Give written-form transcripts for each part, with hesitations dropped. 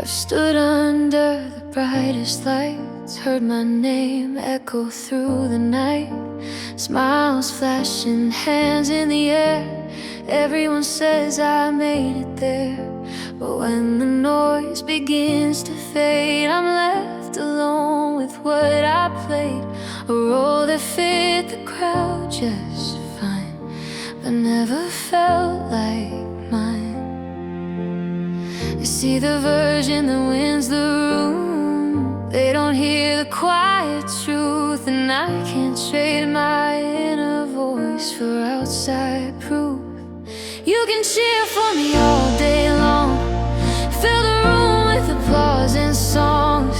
I've stood under the brightest lights, heard my name echo through the night. Smiles flashing, hands in the air. Everyone says I made it there. But when the noise begins to fade, I'm left alone with what I played. A role that fit the crowd just fine, but never felt like mine. They see the version that wins the room. They don't hear the quiet truth, and I can't trade my inner voice for outside proof. You can cheer for me all day long, fill the room with applause and songs,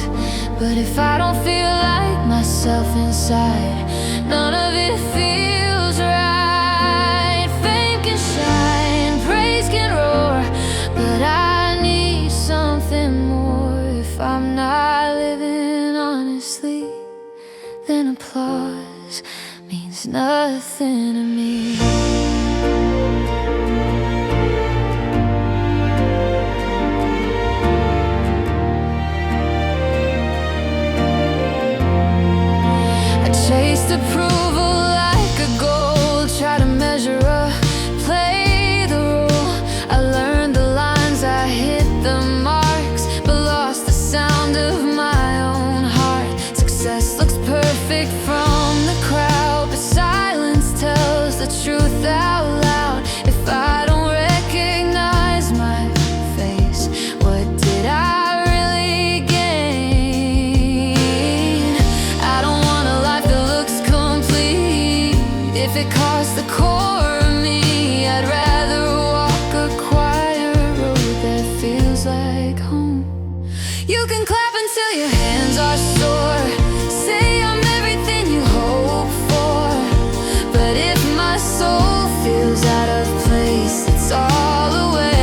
but if I don't feel like myself inside, none of it feels right. Fame can shine, praise can roar, but I need something more. If I'm not living honestly, then applause means nothing to me. Chased approval like a goal, try to measure up, play the role. I learned the lines, I hit the marks, but lost the sound of my own heart. Success looks perfect from the crowd, but silence tells the truth out loud. If I don't recognize my face, what did I really gain? I don't want a life that looks complete if it costs the core of me. I'd rather walk a quieter road that feels like home. You can clap until your hands are sore, say I'm everything you hope for, but if my soul feels out of place, it's all a waste.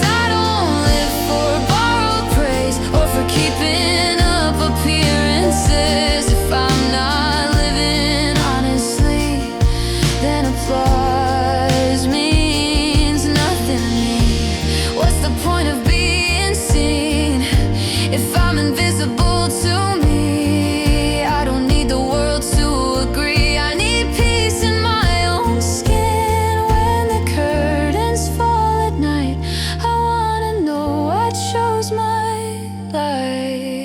I don't live for borrowed praise or for keeping up appearances. If I'm not living honestly, then applause means nothing to me. What's the point of being seen if I'm invisible to me? I don't need the world to agree. I need peace in my own skin. When the curtains fall at night, I wanna know I chose my life.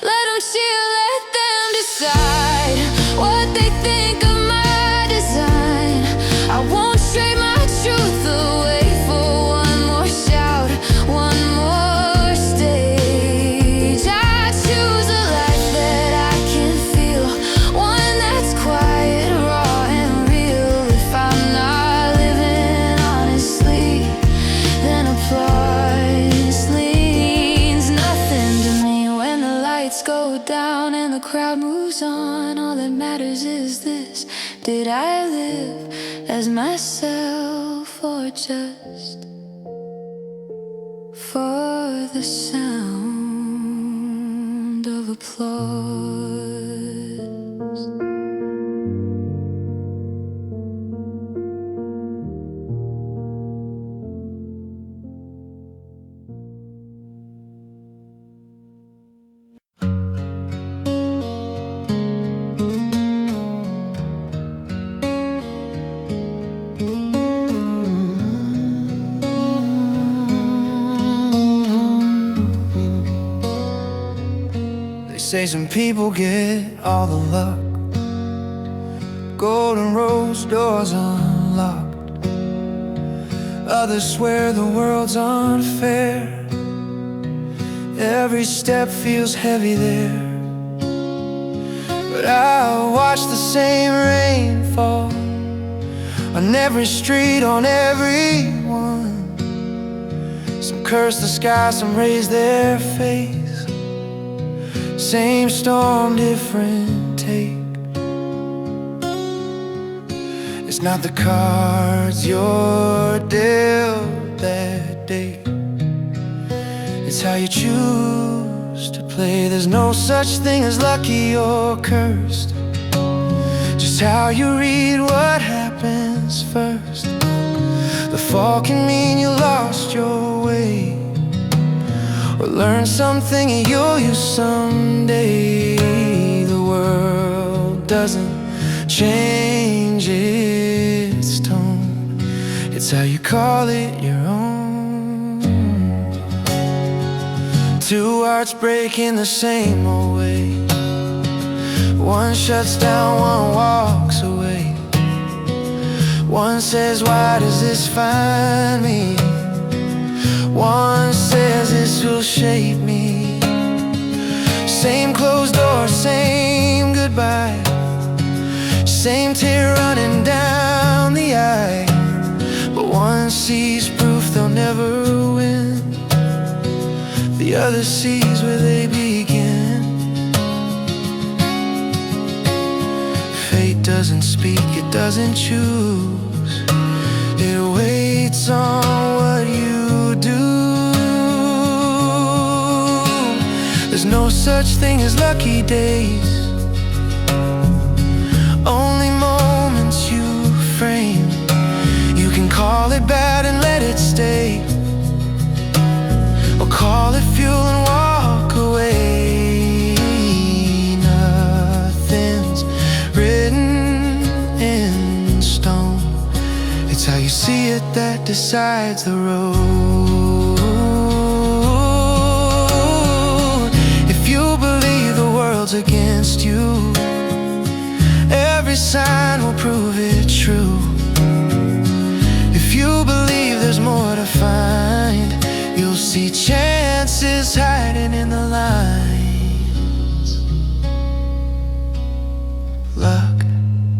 Let them cheer, let them decide what they think of my design. I won't trade my truth away for one more shout, one more stage. I choose a life that I can feel, one that's quiet, raw and real. If I'm not living honestly, then applause means nothing to me. When the lights go down and the crowd moves on, all that matters is this: did I live as myself, or just for the sound of applause? They say some people get all the luck, golden rose doors unlocked. Others swear the world's unfair, every step feels heavy there. But I watch the same rain fall on every street, on everyone. Some curse the sky, some raise their face. Same storm, different take. It's not the cards you're dealt that day, it's how you choose to play. There's no such thing as lucky or cursed, just how you read what happens first. The fall can mean you lost your way, or learn something and you'll use someday. The world doesn't change its tone, it's how you call it your own. Two hearts breaking the same old way, one shuts down, one walks away. One says, why does this find me? One says, this will shape me. Same closed door, same goodbye, same tear running down the eye. But one sees proof they'll never win, the other sees where they begin. Fate doesn't speak, it doesn't choose, it waits on what you do. There's no such thing as lucky days, only moments you frame. You can call it bad and let it stay, or call it fuel and walk away. Nothing's written in stone, it's how you see it that decides the road. If you believe the world's against you, every sign will prove it true. If you believe there's more to find, you'll see chances hiding in the lines. Luck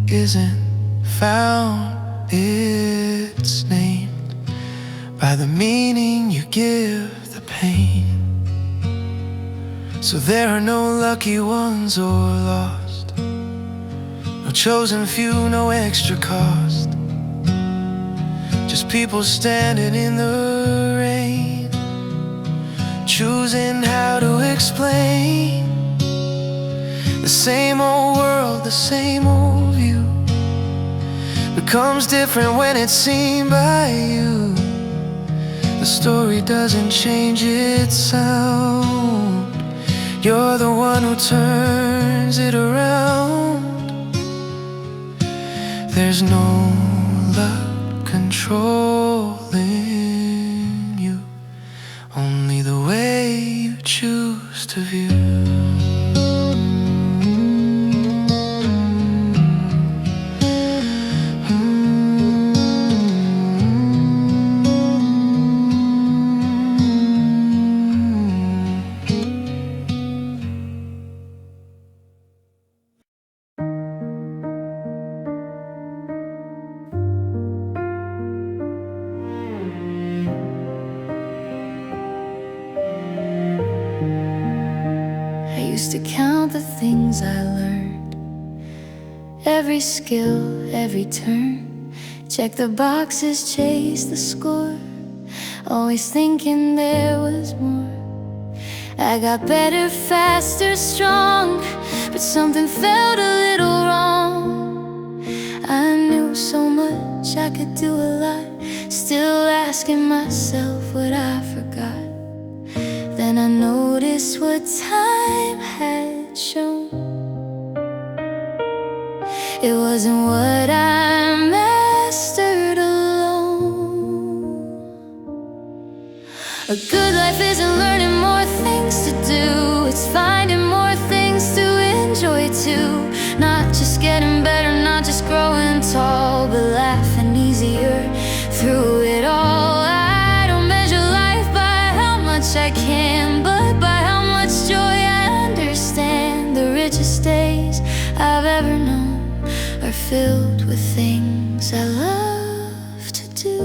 isn't found, it's named by the meaning you give the pain. So there are no lucky ones or lost, no chosen few, no extra cost, just people standing in the rain, choosing how to explain the same old world, the same old view becomes different when it's seen by you. The story doesn't change its sound, you're the one who turns it around. There's no luck controlling you, only the way you choose to view. Used to count the things I learned, every skill, every turn, check the boxes, chase the score, always thinking there was more. I got better, faster, strong, but something felt a little wrong. I knew so much, I could do a lot, still asking myself what I forgot. Then I noticed what time had shown. It wasn't what I mastered alone. A good life isn't learning more things to do, it's finding more things to enjoy too. Not just getting better, not just growing tall, but laughing easier through it all. I don't measure life by how much I can, but by how much joy I understand. The richest days I've ever known are filled with things I love to do.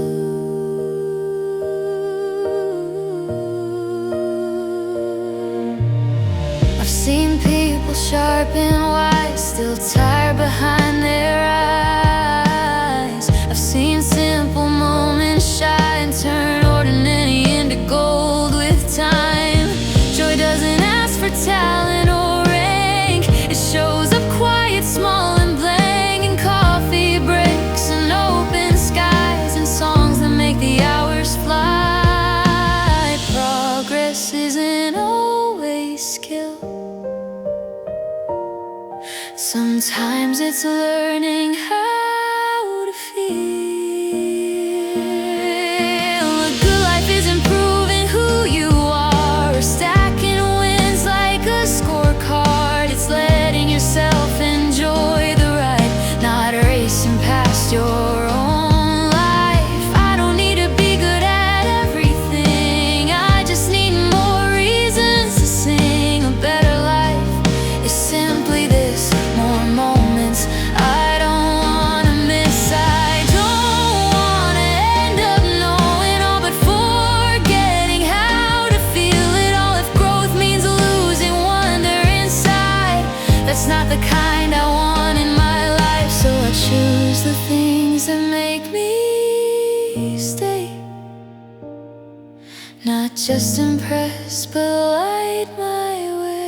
I've seen people sharp and wise, still tired behind their eyes. I've seen simple moments shine, turn ordinary into gold with time. Joy doesn't ask for talent or rank, it shows up quiet, small and blank, in coffee breaks and open skies, and songs that make skill. Sometimes it's learning how to feel. A good life is improving who you are, or stacking wins like a scorecard. It's letting yourself enjoy the ride, not racing past your own life. I don't need to be good at everything, I just need more reasons to sing. A better life is simply this: more moments I don't wanna miss. I don't wanna end up knowing all but forgetting how to feel it all. If growth means losing wonder inside, that's not the kind I want in my life. So I choose the things that make me stay, not just impress but light my way.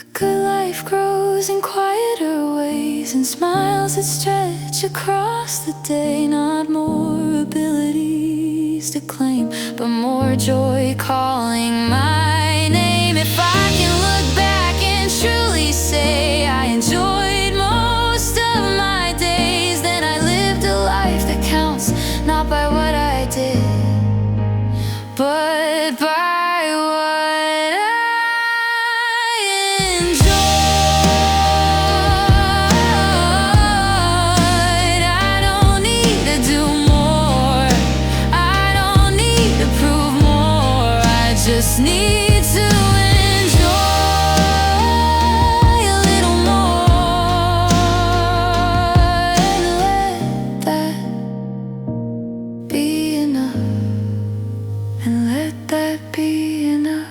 A good life grows in quieter ways, and smiles that stretch across the day. Not more abilities to claim, but more joy calling my name. If I can look back and truly say I enjoyed most of my days, then I lived a life that counts, not by what I did, but by what I enjoyed. I don't need to do more, I don't need to prove more, I just need to enjoy a little more, and let that be enough, and let that be enough.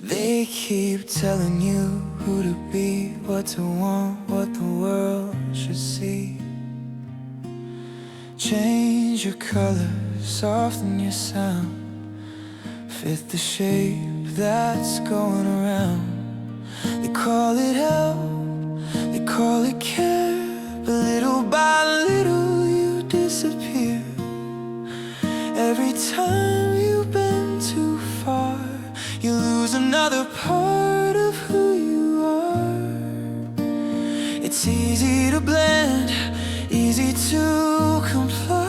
They keep telling you who to be, what to want, what the world should see. Change your color, soften your sound, fit the shape that's going around. They call it help, they call it care, but little by little you disappear. Every time you bend too far, you lose another part of who you are. It's easy to blend, easy to comply,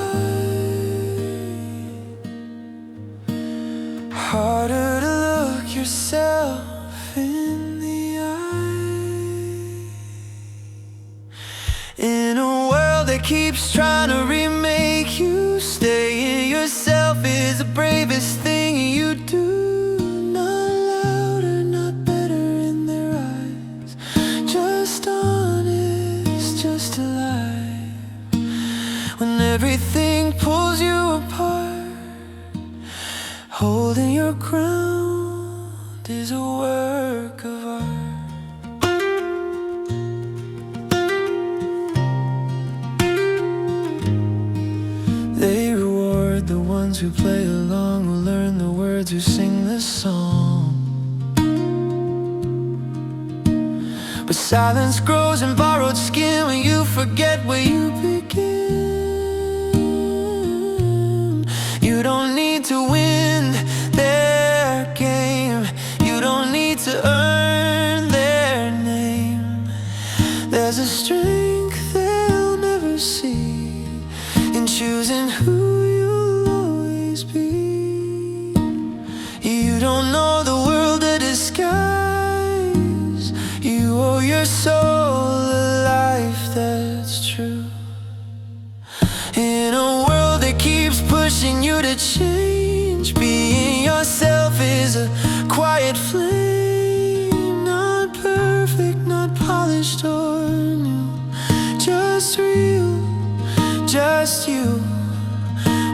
harder to look yourself in the eye. In a world that keeps trying to remake you, staying yourself is the bravest thing you do. Not louder, not better in their eyes, just honest, just alive. When everything pulls you apart, holding your ground is a work of art. They reward the ones who play along, who learn the words, who sing the song. But silence grows in borrowed skin when you forget where you begin. You don't need to win their game, you don't need to earn their name. There's a strength they'll never see in choosing who you'll always be. You don't know the world a disguise, you owe your soul a life that's true. In a world that keeps pushing you to change, being yourself is a quiet flame, not perfect, not polished or new, just real, just you.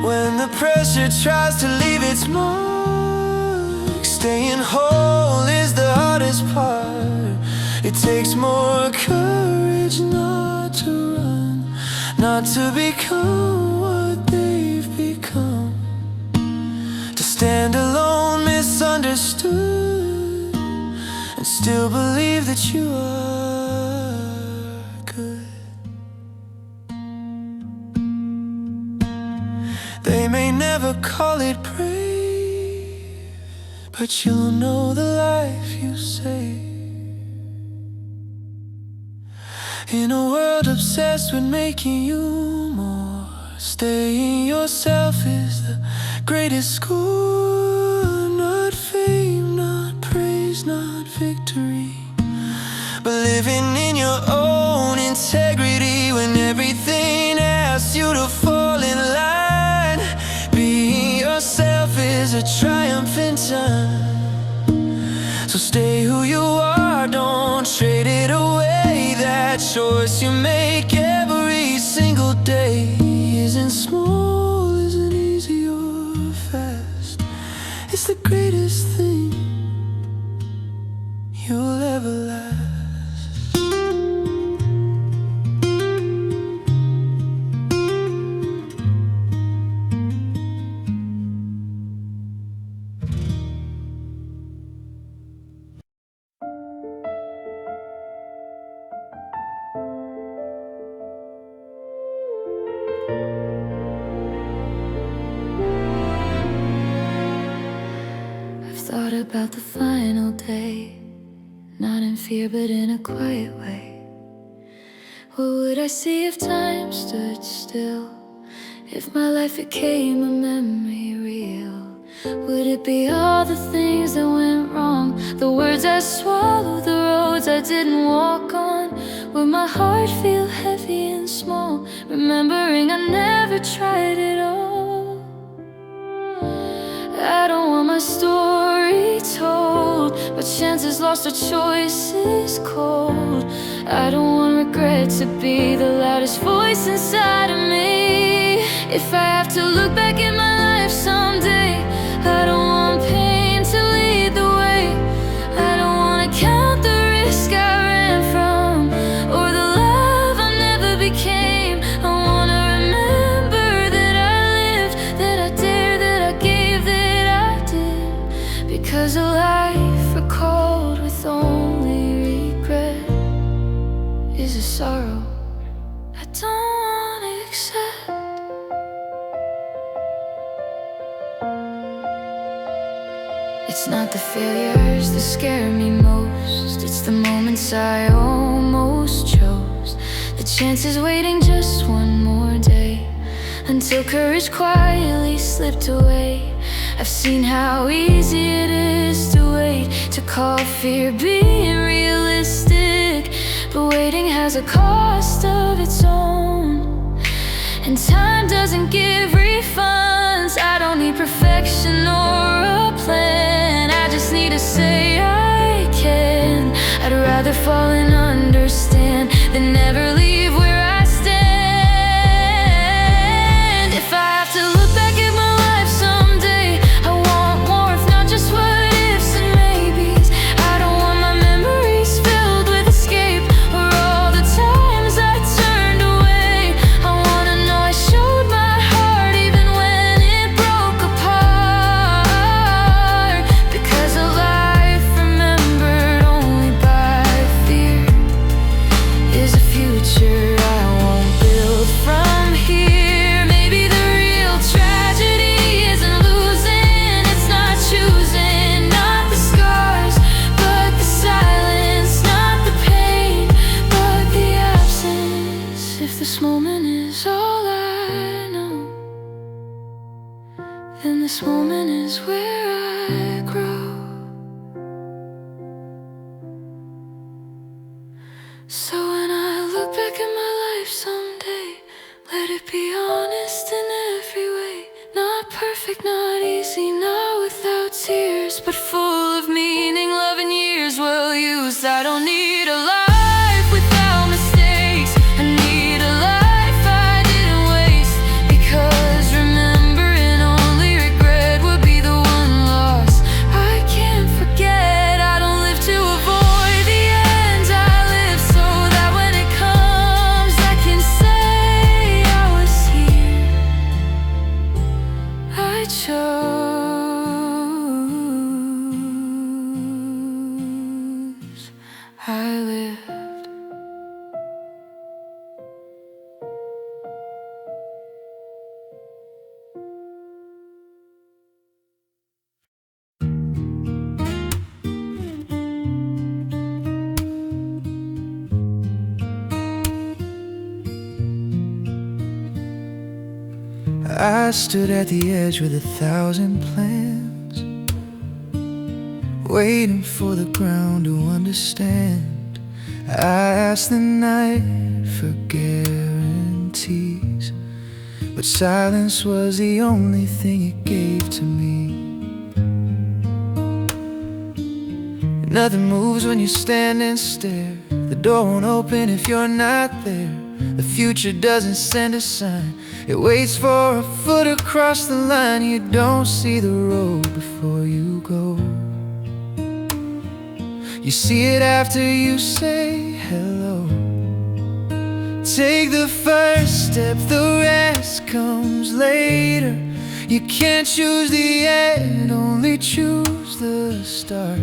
When the pressure tries to leave its mark, staying whole is the hardest part. It takes more courage not to run, not to become what they've become, to stand alone, misunderstood, and still believe that you are good. They may never call it brave, but you'll know the life you save. In a world obsessed with making you more, staying yourself is the greatest school. Not fame, not praise, not victory, but living in your own integrity when everything asks you to fall in line. Being yourself is a triumph in time. So stay who you are, don't trade it away. That choice you make every single day isn't small, isn't easy or fast. It's the greatest thing you'll ever last. Thought about the final day, not in fear but in a quiet way. What would I see if time stood still? If my life became a memory real? Would it be all the things that went wrong? The words I swallowed, the roads I didn't walk on? Would my heart feel heavy and small, remembering I never tried it all? I don't want my story told, but chances lost or choices cold. I don't want regret to be the loudest voice inside of me. If I have to look back at my life someday, I don't want pain to lead the way. I don't want to count the risk I ran from, or the love I never became. I want to remember that I lived, that I dared, that I gave, that I did. Because a life recalled with only regret is a sorrow I don't want to accept. It's not the failures that scare me most, it's the moments I almost chose. The chances waiting just one more day, until courage quietly slipped away. I've seen how easy it is to wait, to call fear being realistic. But waiting has a cost of its own, and time doesn't give refunds. I don't need perfection or a plan, I just need to say I can. I'd rather fall and understand than never leave where I stand. If I have to look back at my life someday, I want warmth, not just what ifs and maybes. I don't want my memories filled with escape, or all the times I turned away. I wanna know I showed my heart even when it broke apart. Because a life remembered only by fear is a future I won't build from here. Maybe the real tragedy isn't losing, it's not choosing, not the scars, but the silence, not the pain, but the absence. If this moment is all I know, then this moment is where I grow. So when I look back at my life someday, let it be honest in every way. Not perfect, not easy, not without tears, but full of meaning, love and years well used. I don't need a life without mistakes, I need a life I didn't waste. Because remembering only regret would be the one loss I can't forget. I don't live to avoid the end, I live so that when it comes I can say I was here. I chose I stood at the edge with 1,000 plans, waiting for the ground to understand. I asked the night for guarantees, but silence was the only thing it gave to me. Nothing moves when you stand and stare. The door won't open if you're not there. The future doesn't send a sign. It waits for a foot across the line. You don't see the road before you go. You see it after you say hello. Take the first step, the rest comes later. You can't choose the end, only choose the start.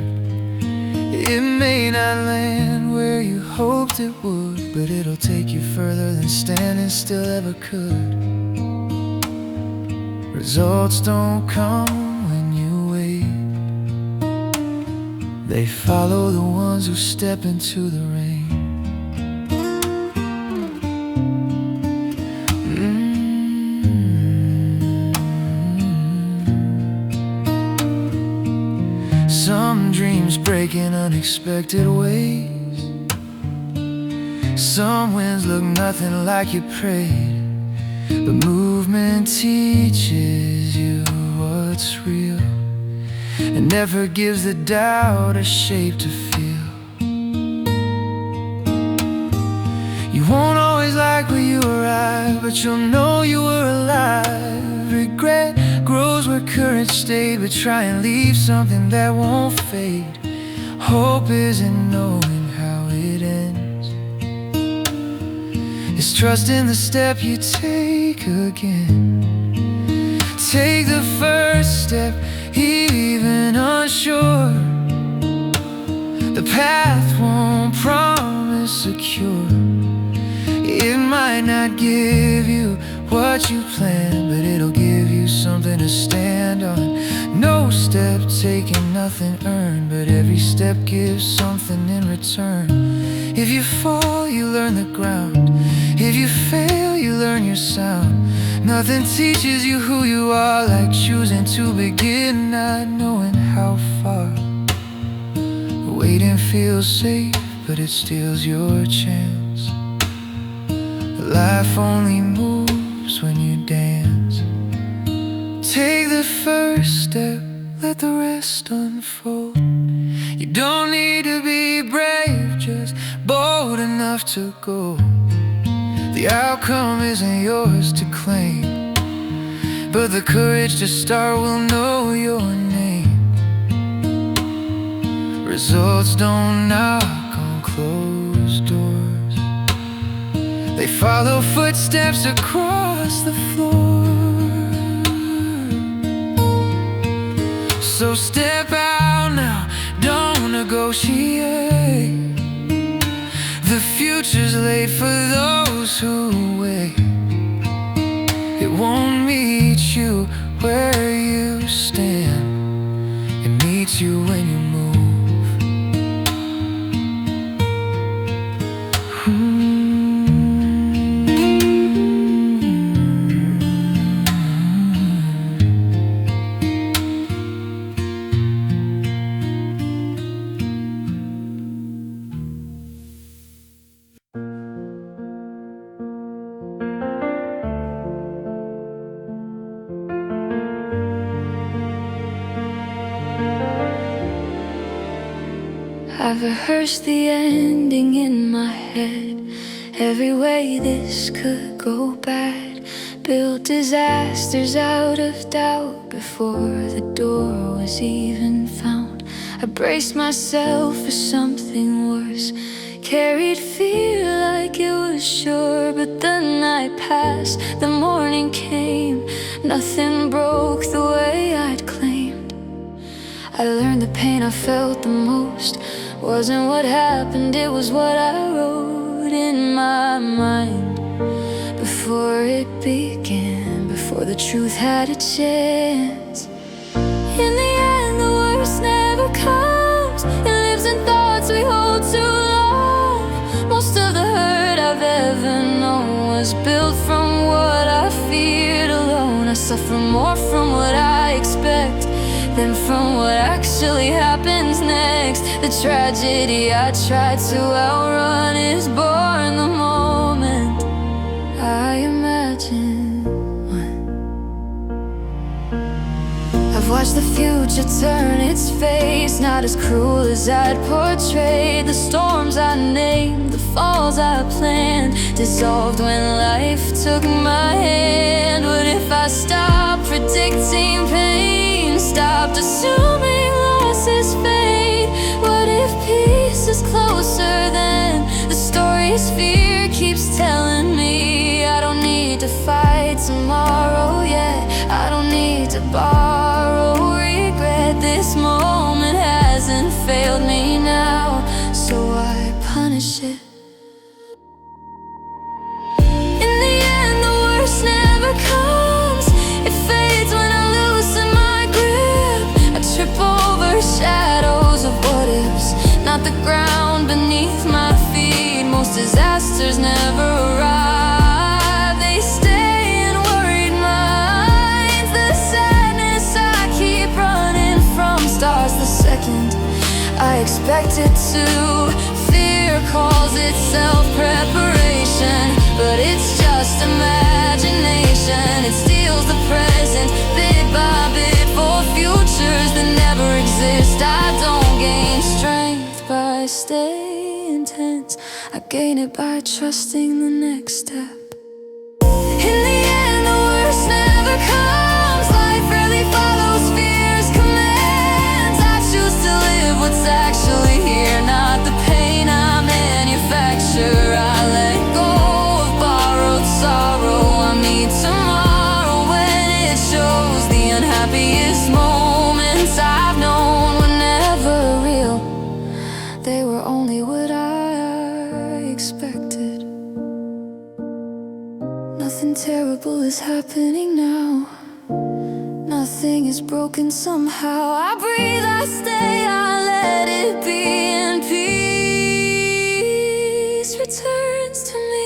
It may not land where you hoped it would, but it'll take you further than standing still ever could. Results don't come when you wait. They follow the ones who step into the rain. Some dreams break in unexpected ways. Some winds look nothing like you prayed, but movement teaches you what's real and never gives the doubt a shape to feel. You won't always like where you arrive, but you'll know you were alive. Regret grows where courage stayed, but try and leave something that won't fade. Hope isn't knowing how it ends. It's trusting the step you take again. Take the first step, even unsure. The path won't promise secure. It might not give you what you planned, but it'll give you something to stand on. No step taken, nothing earned, but every step gives something in return. If you fall, you learn the ground. If you fail, you learn your sound. Nothing teaches you who you are like choosing to begin, not knowing how far. Waiting feels safe, but it steals your chance. Life only moves when you dance. Take the first step, let the rest unfold. You don't need to be brave, just bold enough to go. The outcome isn't yours to claim, but the courage to start will know your name. Results don't knock on closed doors. They follow footsteps across the floor. So step out now, don't negotiate. The future's late for those who wait. It won't meet you where you stand. It meets you when you move. I've rehearsed the ending in my head, every way this could go bad. Built disasters out of doubt before the door was even found. I braced myself for something worse, carried fear like it was sure. But the night passed, the morning came, nothing broke the way I'd claimed. I learned the pain I felt the most wasn't what happened, it was what I wrote in my mind before it began, before the truth had a chance. In the end, the worst never comes. It lives in thoughts we hold too long. Most of the hurt I've ever known was built from what I feared alone. I suffer more from what I expect than from what actually happens next. The tragedy I tried to outrun is born the moment I imagine one. I've watched the future turn its face, not as cruel as I'd portrayed. The storms I named, the falls I planned, dissolved when life took my hand. What if I stopped predicting pain, stopped assuming loss is fate? What if peace is closer than the stories fear keeps telling me? I don't need to fight tomorrow yet, I don't need to borrow regret. This moment hasn't failed me now, so why punish it? In the end, the worst never comes. It fades when I loosen my grip. I trip over shadows of what ifs, not the ground beneath my feet. Most disasters never arrive, they stay in worried minds. The sadness I keep running from starts the second I expect it to. Fear calls itself preparation, but it's just imagination. It steals the present bit by bit for futures that never exist. I don't gain strength by staying tense, I gain it by trusting the next step. In the end, the worst never comes. Life rarely follows fear's commands. I choose to live what's actually here, not the pain I manufacture. I let go of borrowed sorrow. I meet tomorrow when it shows. The unhappiest moments I've known were never real, they were only what I expected. Nothing terrible is happening now, nothing is broken somehow. I breathe, I stay, I let it be, and peace returns to me.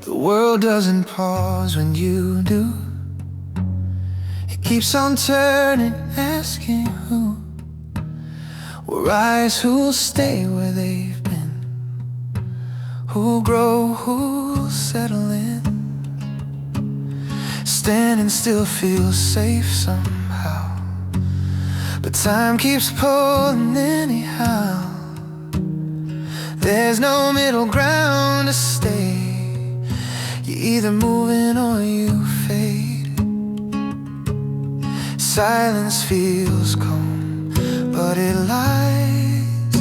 The world doesn't pause when you do. It keeps on turning, asking who will rise, who'll stay where they've been, who'll grow, who'll settle in. Standing still feels safe somehow, but time keeps pulling anyhow. There's no middle ground to stay, you're either moving or you fade. Silence feels calm, but it lies.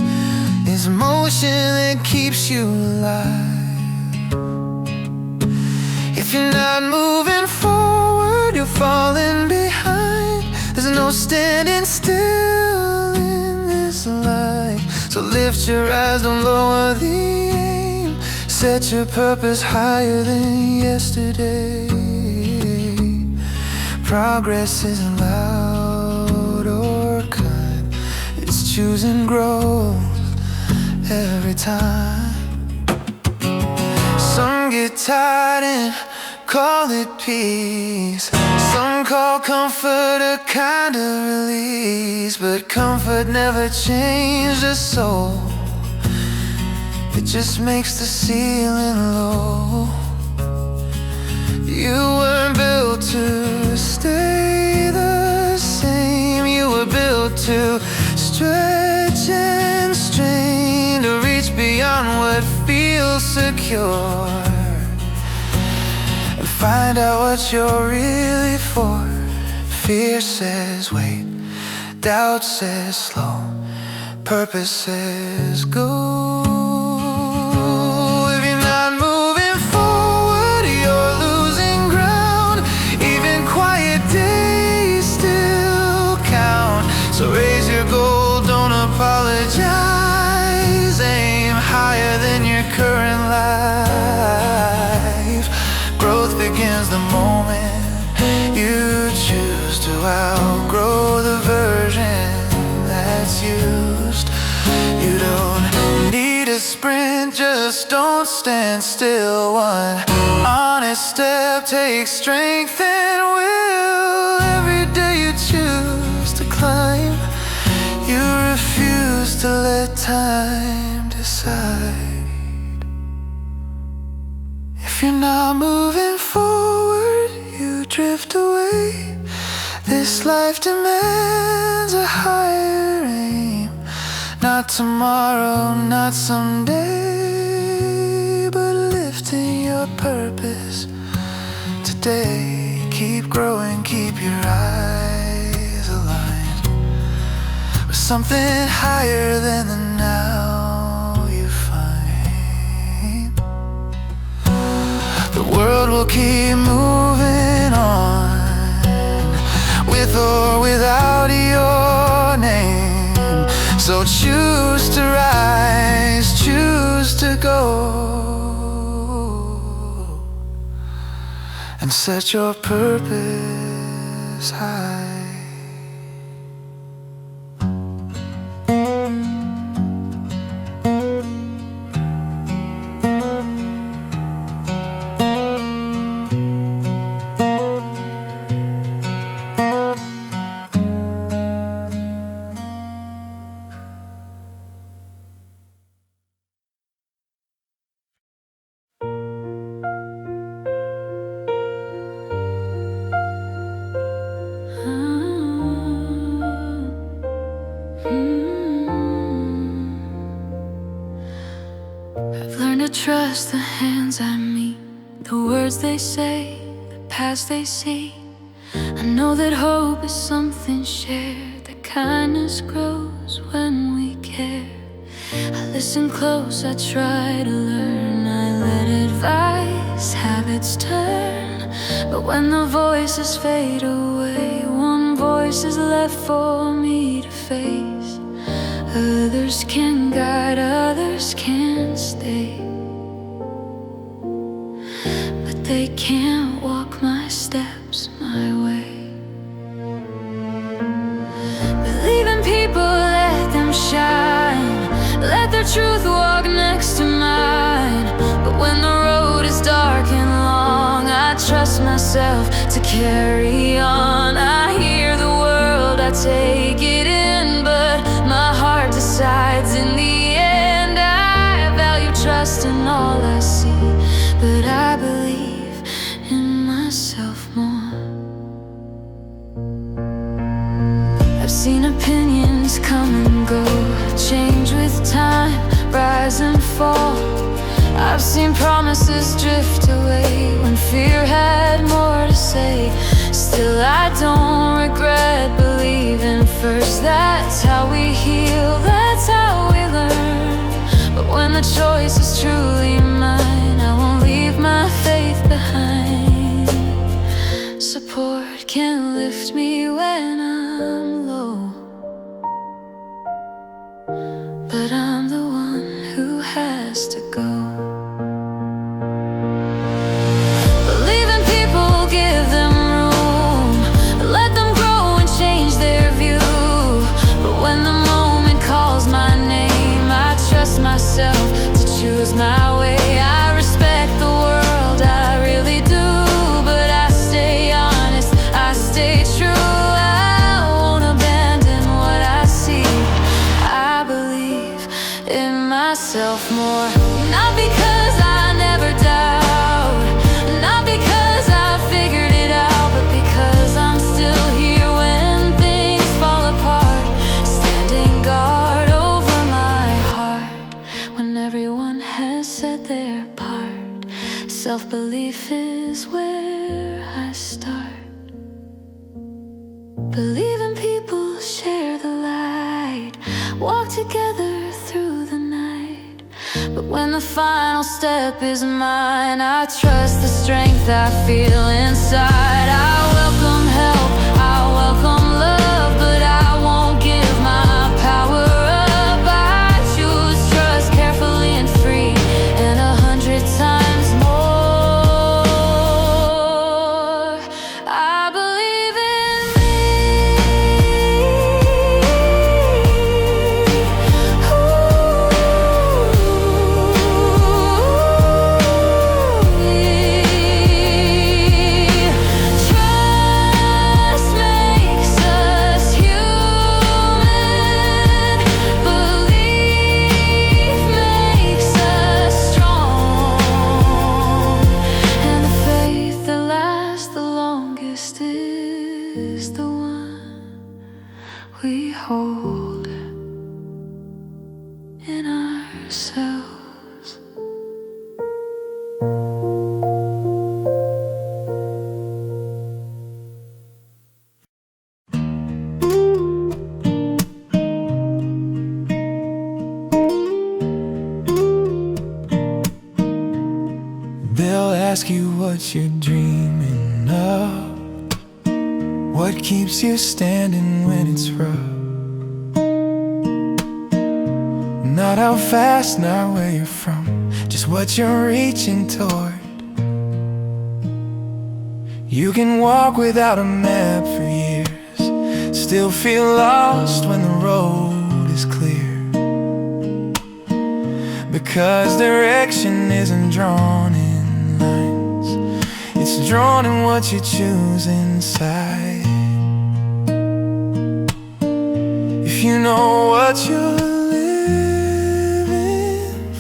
It's motion that keeps you alive. If you're not moving forward, you're falling behind. There's no standing still in this life. So lift your eyes, don't lower the aim. Set your purpose higher than yesterday. Progress isn't loud or kind, it's choosing growth every time. Some get tired and call it peace, some call comfort a kind of release. But comfort never changed the soul, it just makes the ceiling low. You weren't built to stay the same, you were built to stretch and strain, to reach beyond what feels secure, and find out what you're really for. Fear says wait, doubt says slow, purpose says go. If you're not moving outgrow the version that's used. You don't need a sprint, just don't stand still. One honest step takes strength and will. Every day you choose to climb, you refuse to let time decide. If you're not moving forward, you drift away. This life demands a higher aim. Not tomorrow, not someday, but lifting your purpose today. Keep growing, keep your eyes aligned with something higher than the now you find. The world will keep moving on, with or without your name. So choose to rise, choose to go, and set your purpose high. I've learned to trust the hands I meet, the words they say, the paths they see. I know that hope is something shared, that kindness grows when we care. I listen close, I try to learn, I let advice, habits turn. But when the voices fade away, one voice is left for me to face. Others can guide, others can stay, but they can't walk my steps my way. Believe in people, let them shine, let their truth walk next to mine. But when the road is dark and long, I trust myself to carry on. I hear the world, I take it in, but my heart decides in the end. I value trust in all I see, but I believe in myself more. I've seen opinions come and go, change with time, rise and fall. I've seen promises drift away when fear had more to say. Still I don't regret believing first. That's how we heal, that's how we learn. But when the choice is truly mine, I won't leave my faith behind. Support can lift me when I'm low, but I'm the one who has to go. Believe in people, give them room, let them grow and change their view. But when the moment calls my name, I trust myself to choose my way. I respect the world, I really do, but I stay honest, I stay true. I won't abandon what I see. I believe in myself more, not because I never doubt, not because I figured it out, but because I'm still here when things fall apart, standing guard over my heart. When everyone has said their part, self-belief is where I start. Believe in people, share the light, walk together through the night. But when the final step is mine, I trust the strength I feel inside. I welcome help, I welcome love, but I won't give my power up. I choose trust carefully and free, and 100 times more. I believe in me. hold in ourselves. They'll ask you what you're dreaming of, what keeps you standing when it's rough. Not how fast, not where you're from, just what you're reaching toward. You can walk without a map for years, still feel lost when the road is clear, because direction isn't drawn in lines, it's drawn in what you choose inside. If you know what you're living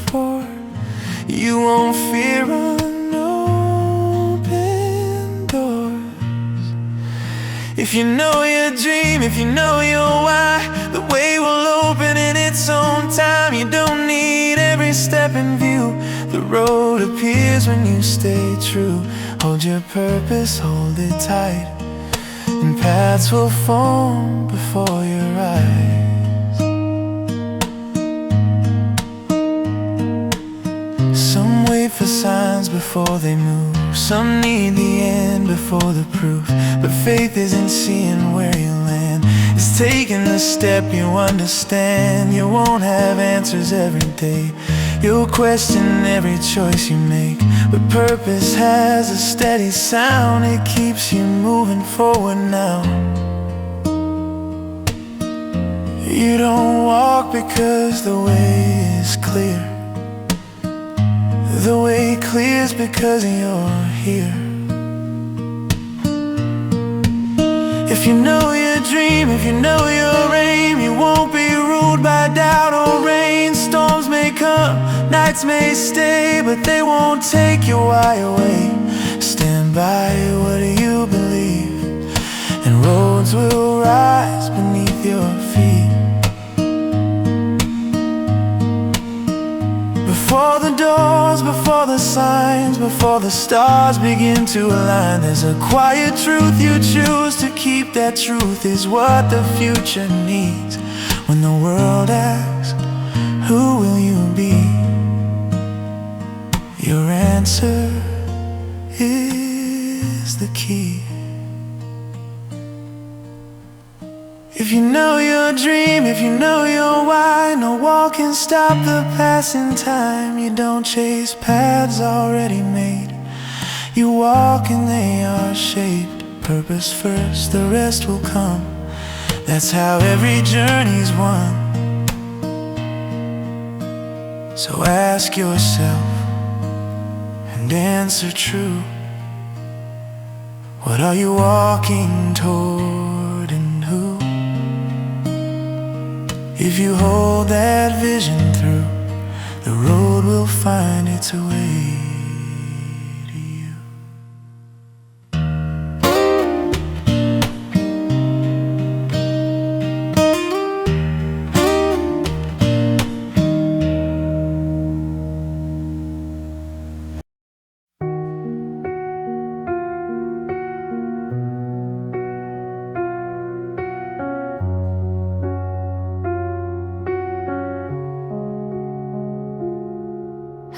for, you won't fear unopened doors. If you know your dream, if you know your why, the way will open in its own time. You don't need every step in view, the road appears when you stay true. Hold your purpose, hold it tight, and paths will form before your eyes. Some wait for signs before they move, some need the end before the proof. But faith isn't seeing where you land, it's taking the step you understand. You won't have answers every day, you'll question every choice you make, but purpose has a steady sound, it keeps you moving forward now. You don't walk because the way is clear, the way clears because you're here. If you know your dream, if you know your aim, you won't be ruled by doubt or rain. Storms may come, nights may stay, but they won't take your why away. Stand by what you believe, and roads will rise beneath your feet. Before the doors, before the signs, before the stars begin to align, there's a quiet truth you choose to keep. That truth is what the future needs. When the world asks, who will you be? Your answer is the key. If you know your dream, if you know your why, no wall can stop the passing time. You don't chase paths already made, you walk and they are shaped. Purpose first, the rest will come, that's how every journey's won. So ask yourself and answer true, what are you walking toward and who? If you hold that vision through, the road will find its way to you.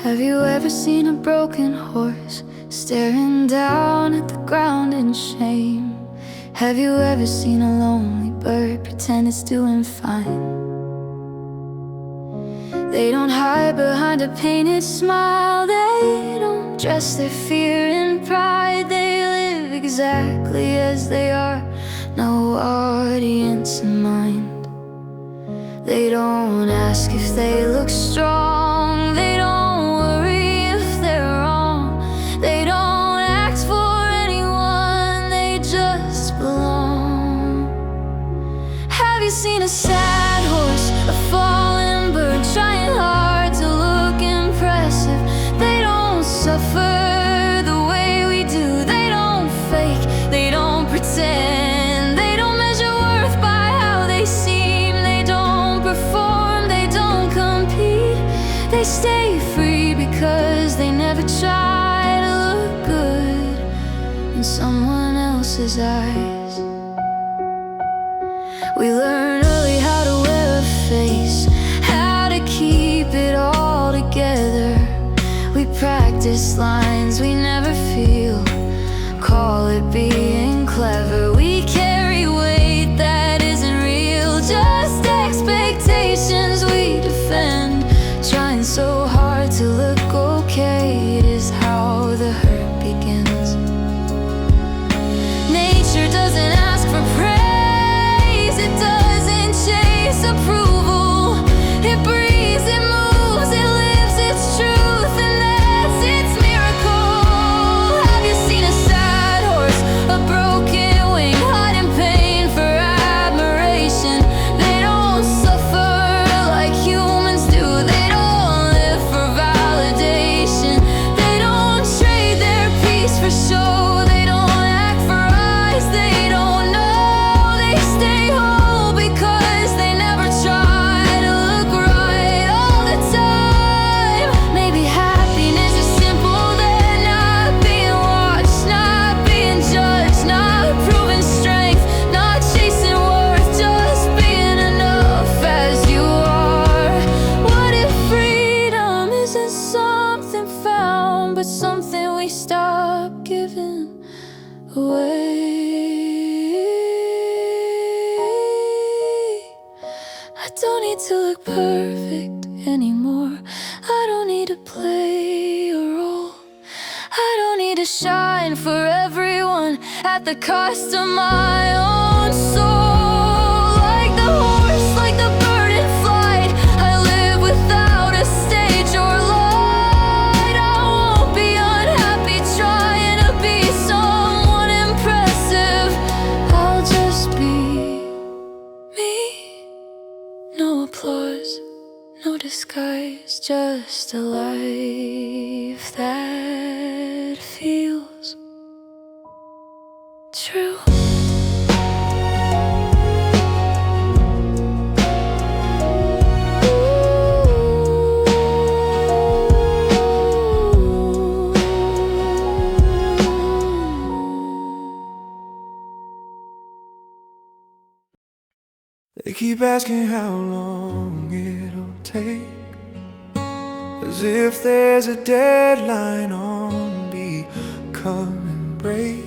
Have you ever seen a broken horse staring down at the ground in shame? Have you ever seen a lonely bird pretend it's doing fine? They don't hide behind a painted smile, they don't dress their fear in pride. They live exactly as they are, no audience in mind. They don't ask if they look strong, they don't seen a sad horse, a fallen bird, trying hard to look impressive. They don't suffer the way we do, they don't fake, they don't pretend, they don't measure worth by how they seem. else's eyes. We learn early how to wear a face, how to keep it all together. We practice lines we never feel, call it being clever. We carry weight that isn't real, just expectations we defend. Trying so hard to look okay, it is how the hurt begins. Nature doesn't ask for praise, it doesn't chase approval. It breathes, it moves, it lives its truth, and that's its miracle. Have you seen a sad horse, a broken wing, hiding pain for admiration? They don't suffer like humans do, they don't live for validation. They don't trade their peace for show, they don't act for eyes they don't know. They stay whole because they never try to look right all the time. Maybe happiness is simple then, not being watched, not being judged, not proving strength, not chasing worth, just being enough as you are. What if freedom isn't something found, but something we stop giving away? I don't need to look perfect anymore. I don't need to play a role. I don't need to shine for everyone at the cost of my own soul. Like the horse, like the bird in flight, I live without a stage or light. I won't be unhappy trying to be someone impressive. I'll just be me. No applause, no disguise, just a life that feels true. They keep asking how long it'll take, as if there's a deadline on becoming brave.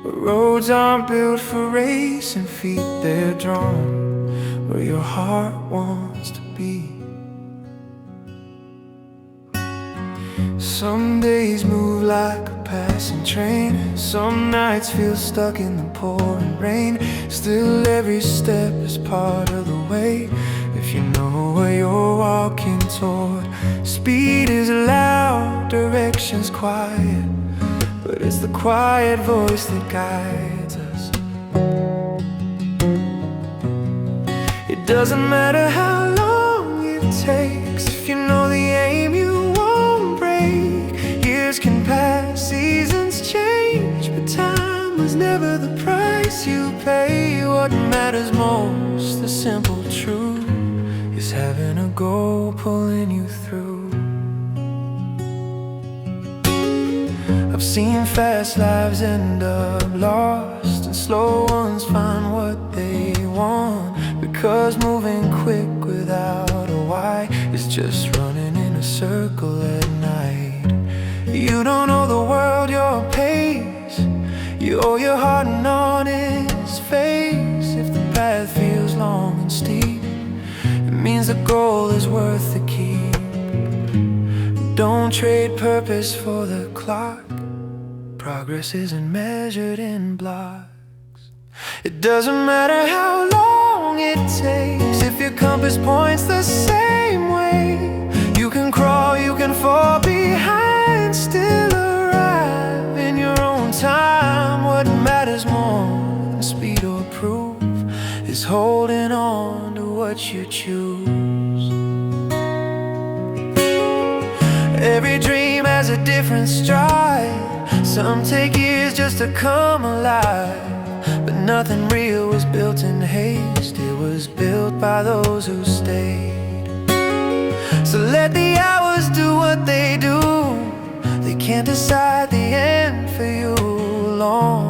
But roads aren't built for racing feet, they're drawn where your heart wants to be. Some days move like a passing train, some nights feel stuck in the pouring rain. Still every step is part of the way, if you know where you're walking toward. Speed is loud, direction's quiet, but it's the quiet voice that guides us. It doesn't matter how long it takes, if you know the aim you won't break. Years can pass, seasons change, but time was never the price you pay. What matters most, the simple truth, is having a goal pulling you through. I've seen fast lives end up lost, and slow ones find what they want, because moving quick without a why is just running in a circle at night. You don't owe the world your pace, you owe your heart an honest face. If the path feels long and steep, it means the goal is worth the keep. Don't trade purpose for the clock, progress isn't measured in blocks. It doesn't matter how long it takes, if your compass points the same way. You can crawl, you can fall behind, still arrive in your own time. What matters more than speed or proof is holding on to what you choose. Every dream has a different stride, some take years just to come alive. But nothing real was built in haste, it was built by those who stayed. So let the hours do what they do, they can't decide the end for you alone.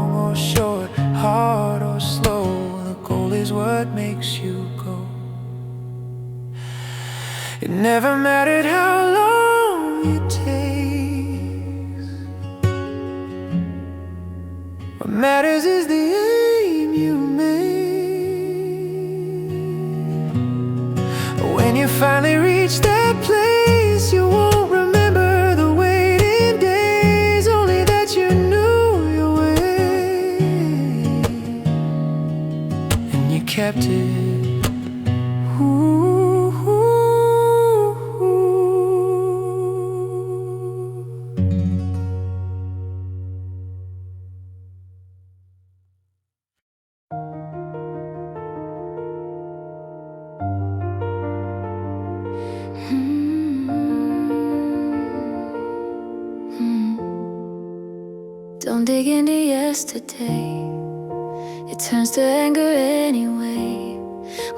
never mattered how long it takes. What matters is the aim you make. When you finally reach that place, you won't remember the waiting days, only that you knew your way, and you kept it. Don't dig into yesterday, it turns to anger anyway.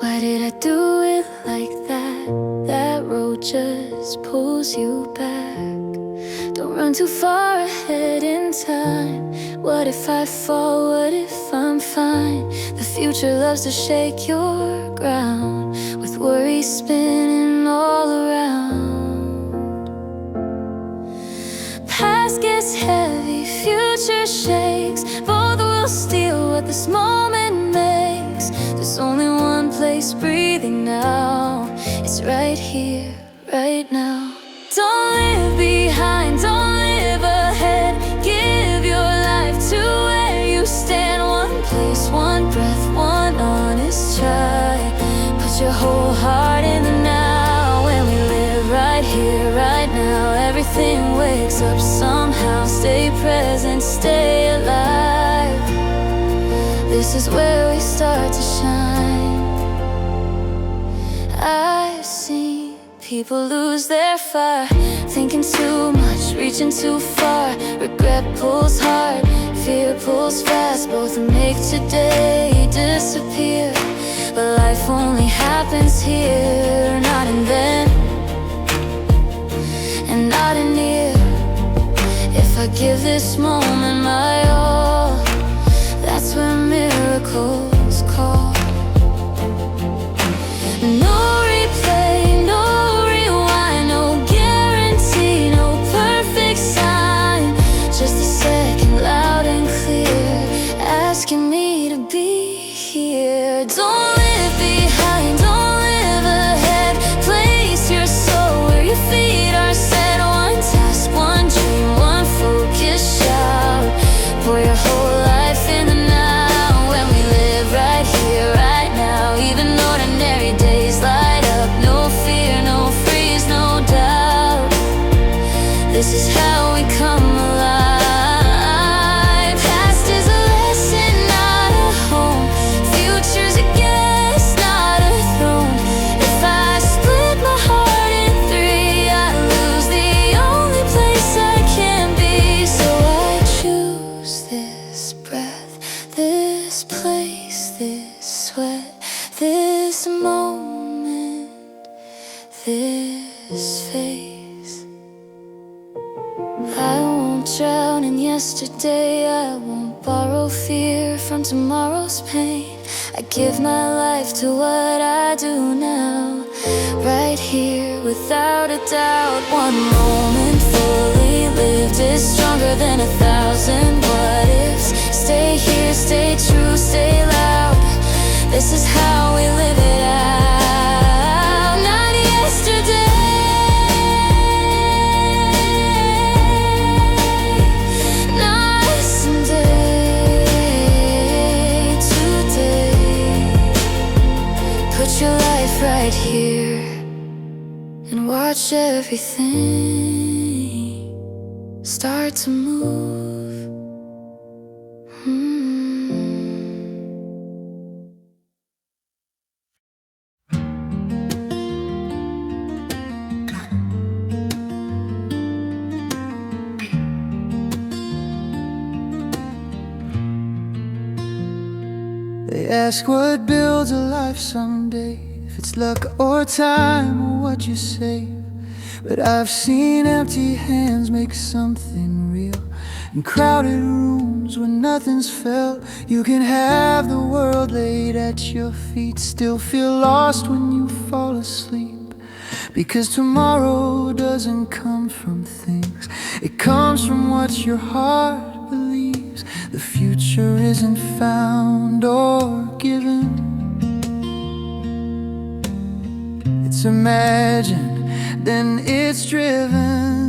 Why did I do it like that? That road just pulls you back. Don't run too far ahead in time. What if I fall? What if I'm fine? The future loves to shake your ground, with worry spinning all around. Past gets heavy, future shakes. Both will steal what this moment makes. There's only one place breathing now. It's right here, right now. Don't live behind, don't live ahead. Give your life to where you stand. One place, one breath, one honest try. Put your whole heart in the now. When we live right here, right now, everything wakes up somehow. Stay present, stay alive. This is where we start to shine. I've seen people lose their fire, thinking too much, reaching too far. Regret pulls hard, fear pulls fast. Both make today disappear. But life only happens here, not in then, and not in here. If I give this moment my all, that's where miracles call. No replay, no rewind, no guarantee, no perfect sign. Just a second loud and clear, asking me to be here. Don't live behind, don't live ahead. Place your soul where your feet are set. One task, one dream, one focus, shout. Pour your whole life in the now. When we live right here, right now, even ordinary days light up. No fear, no freeze, no doubt. This is how we come alive. Past is a lesson, not a home. Future's a guess, not a throne. If I split my heart in three, I lose the only place I can be. So I choose this breath, this place, this sweat, this moment, this face. I won't drown in yesterday, I won't borrow fear from tomorrow's pain. I give my life to what I do now, right here without a doubt. One moment fully lived is stronger than 1,000 what ifs. Stay here, stay true, stay loud. This is how we live it out. Not yesterday, not someday, today. Put your life right here and watch everything start to move. They ask what builds a life someday, if it's luck or time or what you save. But I've seen empty hands make something real, in crowded rooms where nothing's felt. You can have the world laid at your feet, still feel lost when you fall asleep. Because tomorrow doesn't come from things, it comes from what your heart believes. The future isn't found or given, it's imagined, then it's driven.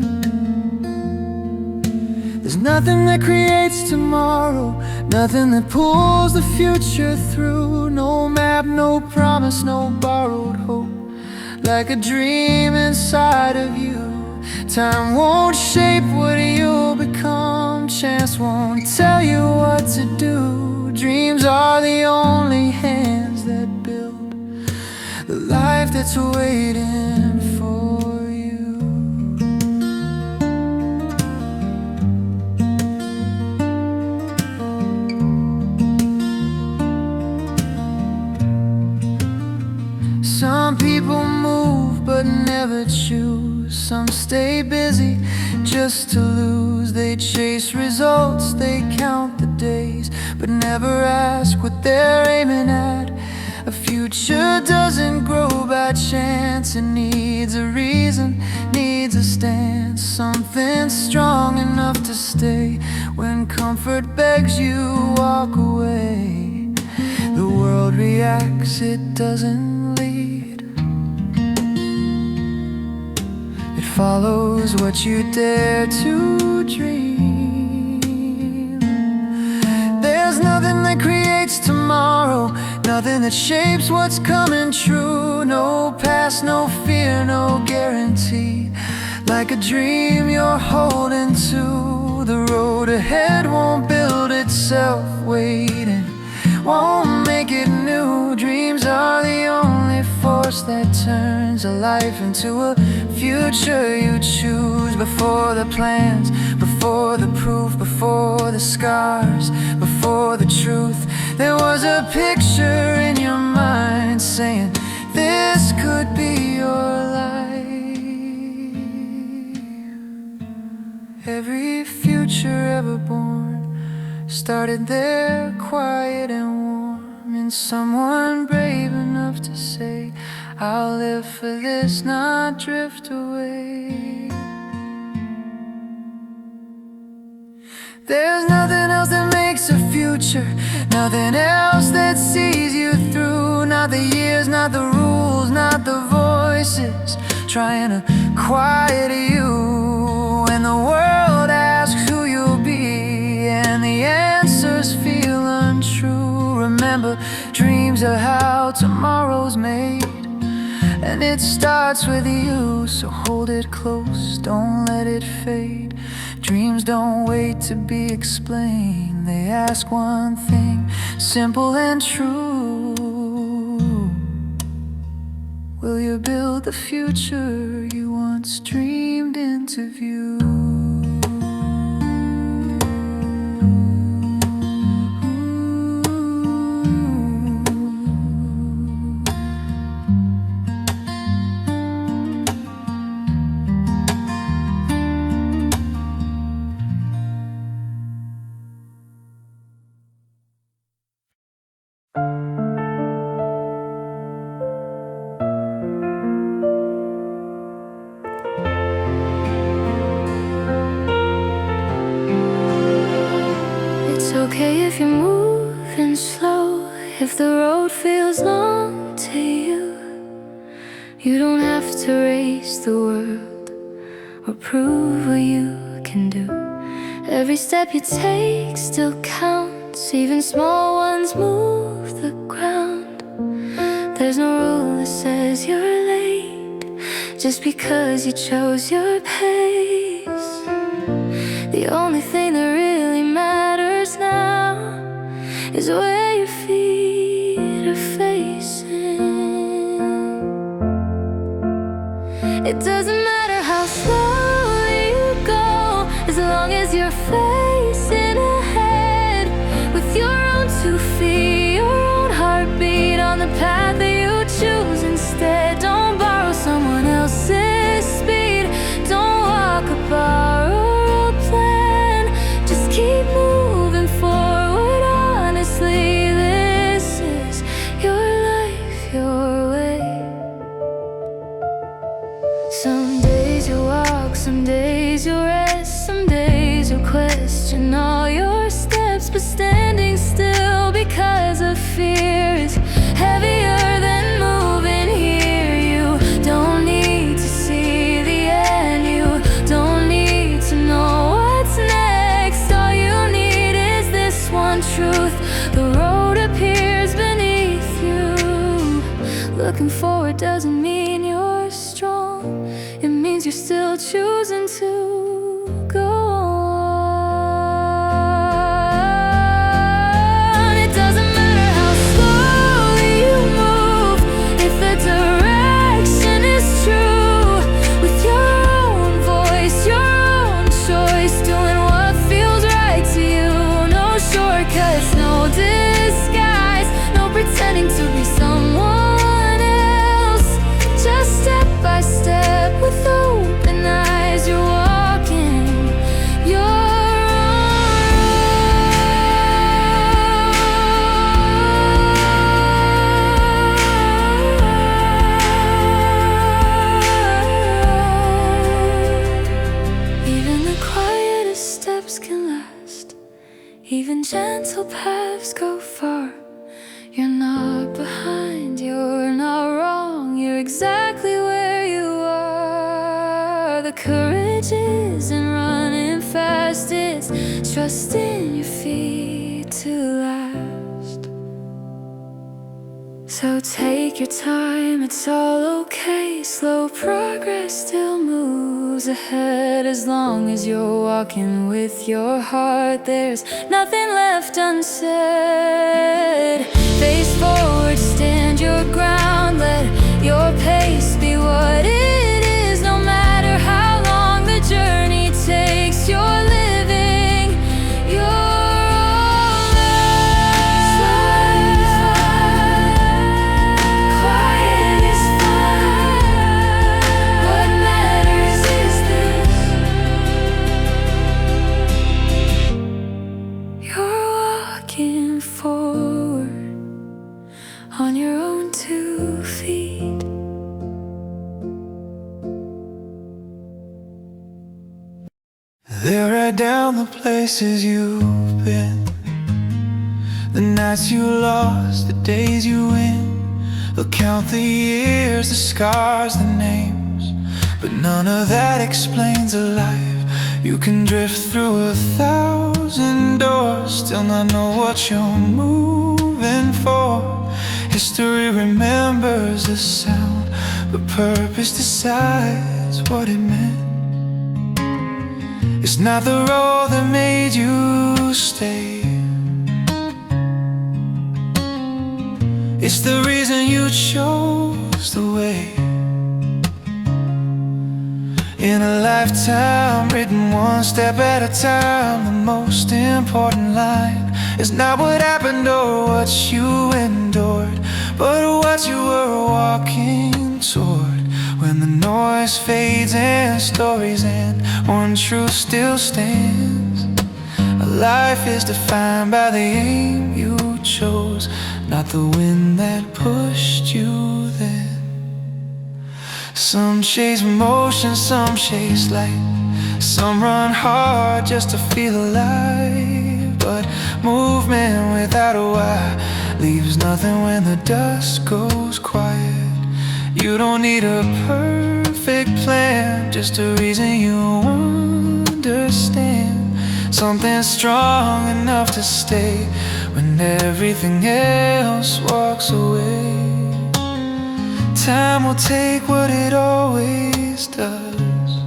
There's nothing that creates tomorrow, nothing that pulls the future through. No map, no promise, no borrowed hope, like a dream inside of you. Time won't shape what you'll become, chance won't tell you what to do. Dreams are the only hands that build the life that's waiting for you. Some people move but never choose. Some stay busy just to lose. They chase results, they count the days, but never ask what they're aiming at. A future doesn't grow by chance, it needs a reason, needs a stance. Something strong enough to stay when comfort begs you walk away. The world reacts, it doesn't lead. It follows what you dare to dream. There's nothing that creates tomorrow, nothing that shapes what's coming true. No past, no fear, no guarantee. Like a dream you're holding to, the road ahead won't build itself waiting, won't make it new. Dreams are the only force that turns a life into a future you choose. Before the plans, before the proof, before the scars, before the truth, there was a picture in your mind saying this could be your life. Every future ever born started there, quiet and warm, in someone brave enough to say, I'll live for this, not drift away. There's nothing else that makes a future, nothing else that sees you through. Not the years, not the rules, not the voices trying to quiet you. When the world asks who you'll be and the answers feel untrue, remember, dreams are how tomorrow's made, and it starts with you. So hold it close, don't let it fade. Dreams don't wait to be explained, they ask one thing, simple and true. Will you build the future you once dreamed into view? Okay if you're moving slow, if the road feels long to you. You don't have to race the world or prove what you can do. Every step you take still counts, even small ones move the ground. There's no rule that says you're late just because you chose your pace. The only thing that really matters now is where your feet are facing. It doesn't matter how slowly you go, as long as you're facing ahead with your own 2 feet, your own heartbeat on the path that you choose instead. Don't borrow someone else's speed, don't walk a borrowed plan, just keep moving forward. Honestly, this is your life, your way. truth. The road appears beneath you. Looking forward doesn't mean you're strong. It means you're still choosing to go on. It doesn't matter how slowly you move, if the direction is true. With your own voice, your own choice, doing what feels right to you. No shortcuts, no disguise, no pretending to be someone else. Just step by step with open eyes, you're walking your own road. Even the quietest steps can last. Even gentle paths go far. You're not behind, you're not wrong, you're exactly where you are. The courage isn't running fast, it's trusting your feet to last. So take your time, it's all okay. Slow progress still moves ahead. As long as you're walking with your heart, there's nothing left unsaid. Face forward, stand your ground, let your pace be what it is. No matter how long the journey takes, you're living your own life. Quiet is fine. What matters is this. You're walking forward on your own 2 feet. They'll write down the places you've been, the nights you lost, the days you win. They'll count the years, the scars, the names, but none of that explains a life. You can drift through 1,000 doors, still not know what you're moving for. History remembers the sound, but purpose decides what it meant. It's not the road that made you stay, it's the reason you chose the way. In a lifetime, written one step at a time, the most important line is not what happened or what you endured, but what you were walking toward. When the noise fades and stories end, one truth still stands. A life is defined by the aim you chose, not the wind that pushed you then. Some chase motion, some chase light, some run hard just to feel alive. But movement without a why leaves nothing when the dust goes quiet. You don't need a perfect plan, just a reason you understand. Something strong enough to stay when everything else walks away. Time will take what it always does,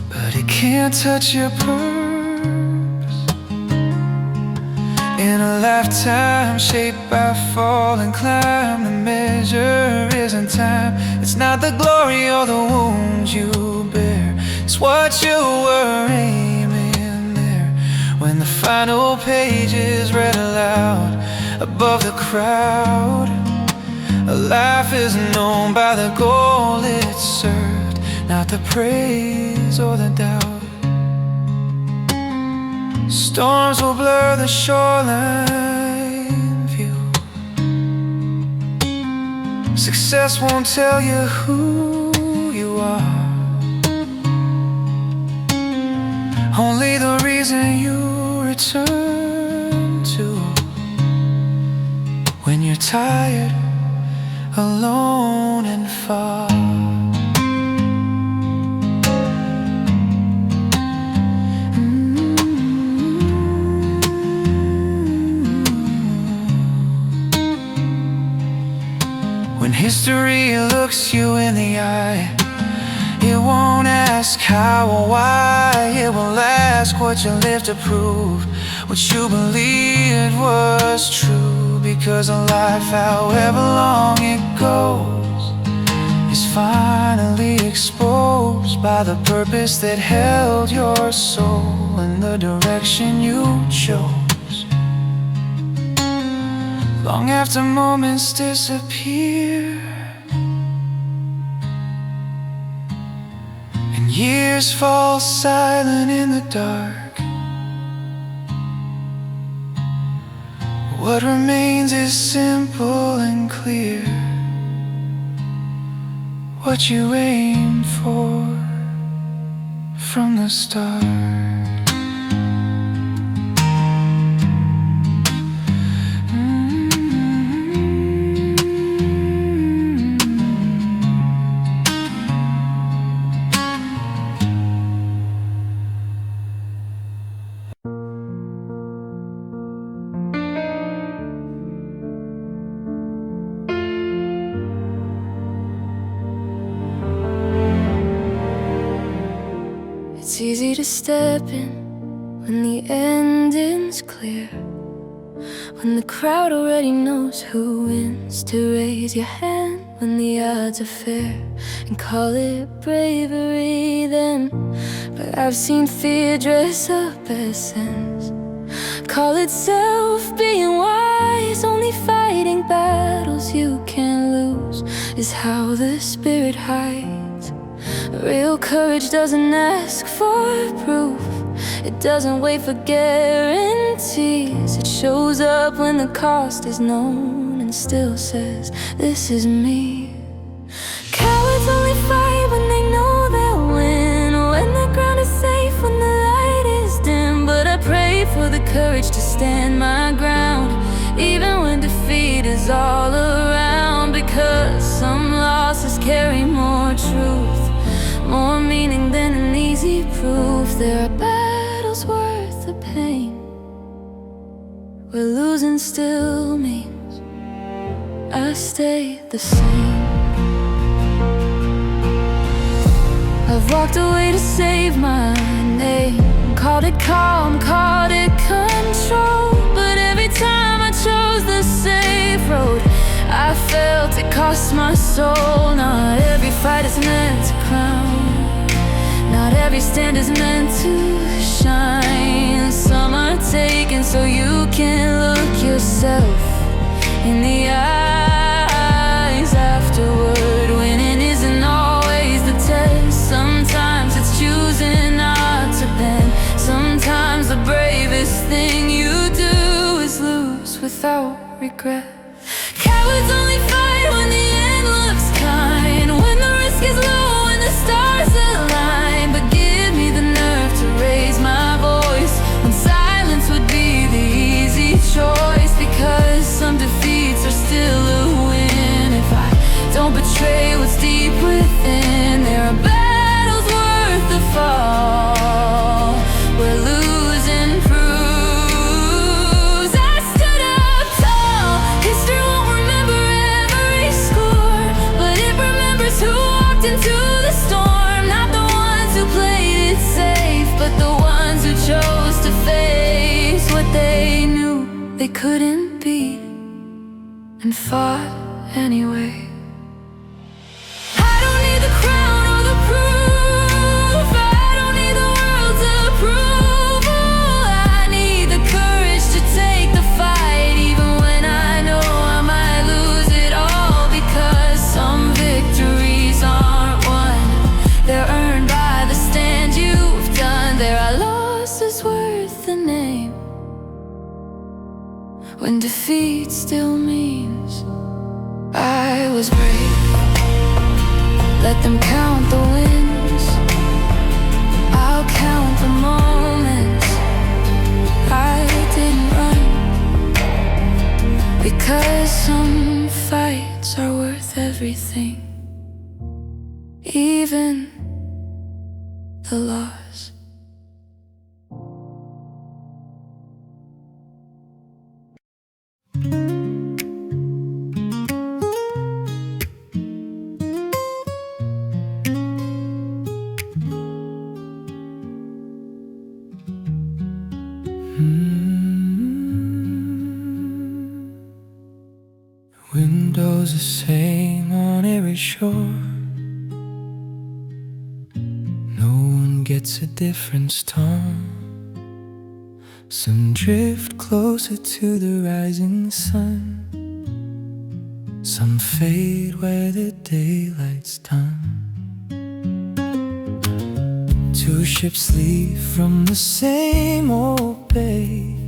but it can't touch your purpose. In a lifetime shaped by fall and climb, the measure isn't time. It's not the glory or the wounds you bear, it's what you were aiming there. When the final page is read aloud above the crowd, a life is known by the goal it served, not the praise or the doubt. Storms will blur the shoreline view, success won't tell you who you are, only the reason you return to when you're tired, alone and far. looks you in the eye. It won't ask how or why. It will ask what you live to prove, what you believed was true. Because a life, however long it goes, is finally exposed by the purpose that held your soul in the direction you chose. Long after moments disappear and years fall silent in the dark, what remains is simple and clear. What you aimed for from the start. It's easy to step in when the ending's clear, when the crowd already knows who wins, to raise your hand when the odds are fair and call it bravery then. But I've seen fear dress up as sense, call itself being wise. Only fighting battles you can't lose is how the spirit hides. Real courage doesn't ask for proof, it doesn't wait for guarantees. It shows up when the cost is known and still says, this is me. Cowards only fight when they know they'll win, when the ground is safe, when the light is dim. But I pray for the courage to stand my ground, even when defeat is all around. Because some losses carry more truth, more meaning than an easy proof. There are battles worth the pain, where losing still means I stay the same. I've walked away to save my name, called it calm, called it control. But every time I chose the safe road, I felt it cost my soul. Not every fight is meant to crown, not every stand is meant to shine. Some are taken so you can look yourself in the eyes afterward. Winning isn't always the test, sometimes it's choosing not to bend. Sometimes the bravest thing you do is lose without regret. Cowards only fight when the end looks kind, when the risk is low, when the stars align. But give me the nerve to raise my voice when silence would be the easy choice. Because some defeats are still a win if I don't betray what's deep within. There are battles worth the fall, where losing proves I stood up tall. History won't remember every score, but it remembers who walked into the storm. Not the ones who played it safe, but the ones who chose to face what they knew they couldn't beat and fought anyway. I don't need the crown or the proof, I don't need the world's approval. I need the courage to take the fight, even when I know I might lose it all. Because some victories aren't won, they're earned by the stand you've done. There are losses worth the name, when defeat still means I was brave. Let them count the wins, I'll count the moments I didn't run. Because some fights are worth everything, even the loss. Windows the same on every shore. No one gets a different storm. Some drift closer to the rising sun. Some fade where the daylight's done. Two ships leave from the same old bay.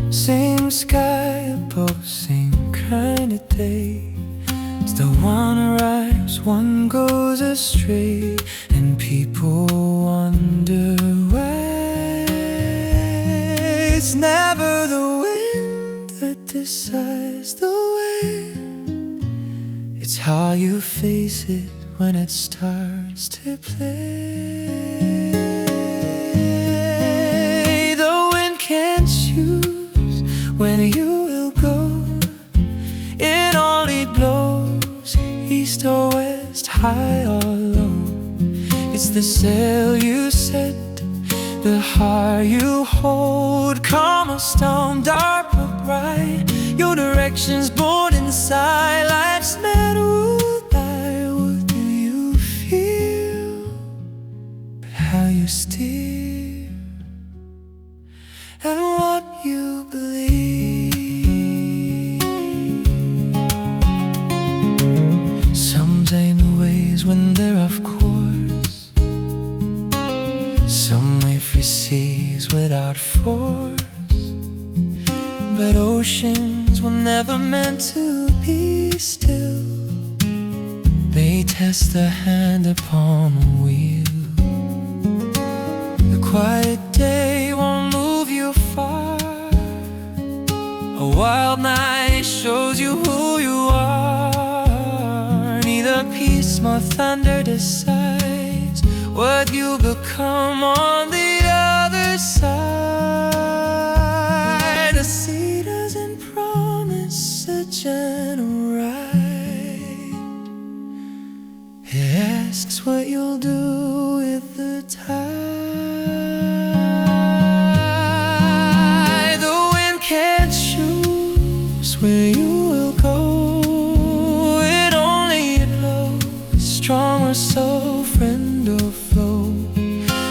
Same sky above, same kind of day. Still one arrives, one goes astray, and people wonder why. It's never the wind that decides the way. It's how you face it when it starts to play. The wind can't choose when you will go. It only blows east or west, high or low. It's the sail you set, the heart you hold. Calm or storm, dark or bright, your direction's born inside. Life's not ruled by what do you feel, but how you steer and what you believe. Some tame the waves when they're off course. Some wait for seas without force. But oceans were never meant to be still. They test the hand upon the wheel. The quiet day won't move you far. A wild night shows you who you are. Neither peace nor thunder decides what you become on the other side. The sea doesn't promise a gentle ride. It asks what you'll do with the tide. The wind can't choose where you will go. It only blows strong or slow, friend or foe.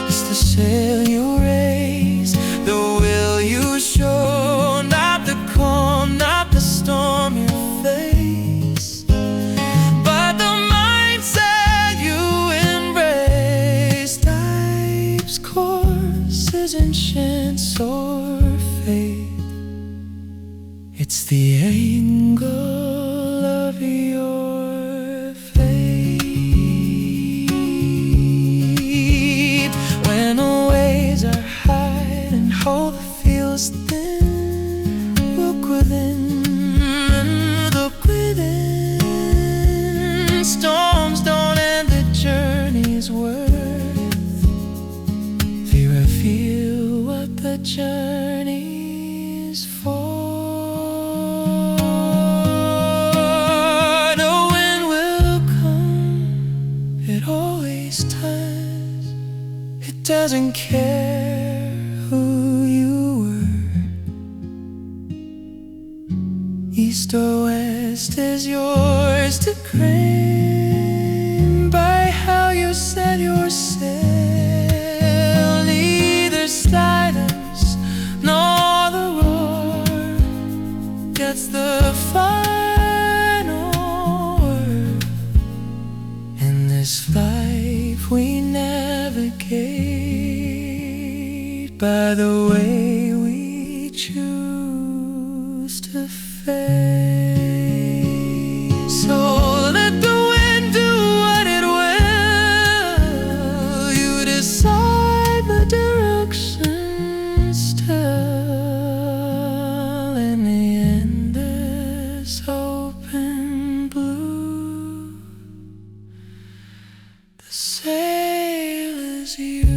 It's the sail you raise, the will you show, not the calm, not the storm you face, but the mindset you embrace. Life's course isn't chance or fate. It's the angle of your fate. When the waves are high and hope feels thin, look within, look within. Storms don't end the journey's worth. They reveal what the journey is for. The wind will come, it always does. It doesn't care who you were. East or west is yours to claim by how you set your sail. Neither silence nor the roar gets the final word. In this life we navigate by the way we choose to fade. So let the wind do what it will. You decide the direction still. In the end there's open blue. The sail is you.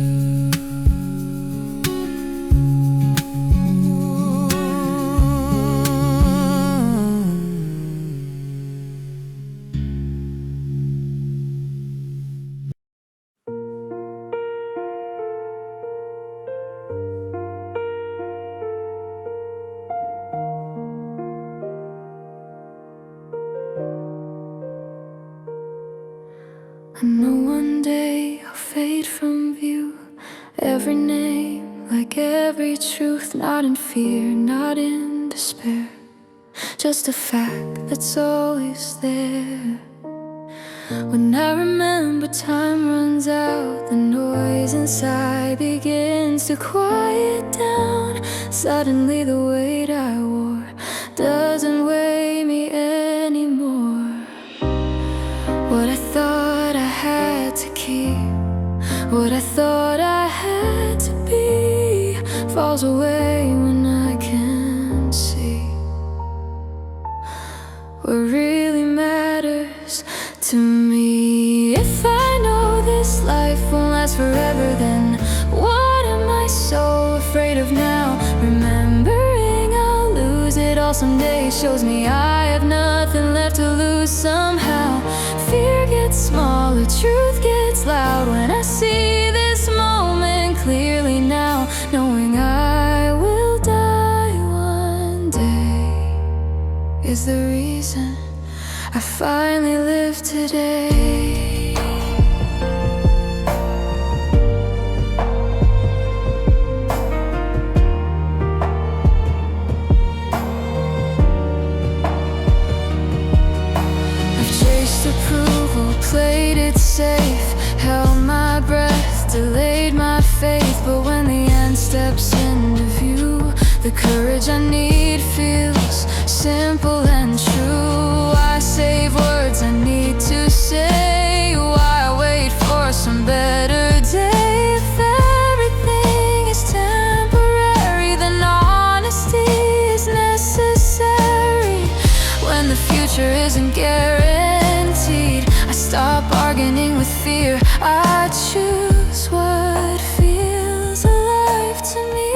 every truth, not in fear, not in despair. Just a fact that's always there. When I remember time runs out, the noise inside begins to quiet down. Suddenly the weight I wore doesn't weigh me anymore. What I thought I had to keep, what I thought I had to be, falls away when I can see what really matters to me. If I know this life won't last forever, then what am I so afraid of now? Remembering I'll lose it all someday shows me I have nothing left to lose somehow. Fear gets smaller, truth gets loud when I see this moment clearly now, knowing I will die one day is the reason I finally live today. I've chased approval, played it safe, held my breath, delayed my faith. But when the end steps into view, the courage I need feels simple and true. I save words I need to say. Why wait for some better day? If everything is temporary, then honesty is necessary. When the future isn't guaranteed, I stop bargaining with fear. I choose what feels alive to me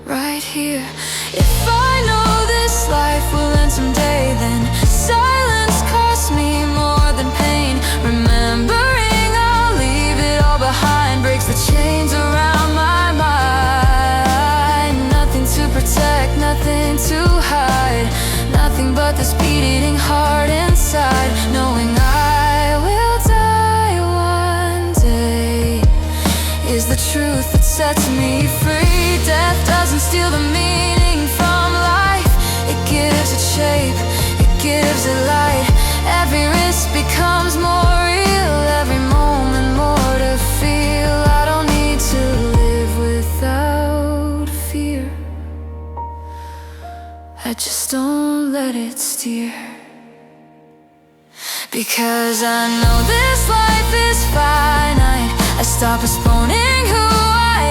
right here. If I know this life will end someday, then silence costs me more than pain. Remembering I'll leave it all behind breaks the chains around my mind. Nothing to protect, nothing to hide, nothing but this beating heart inside, knowing I will die one day is the truth that sets me free. Death doesn't steal the meaning from life, it gives it shape, it gives it light. Every risk becomes more real, every moment more to feel. I don't need to live without fear, I just don't let it steer. Because I know this life is finite, I stop postponing who I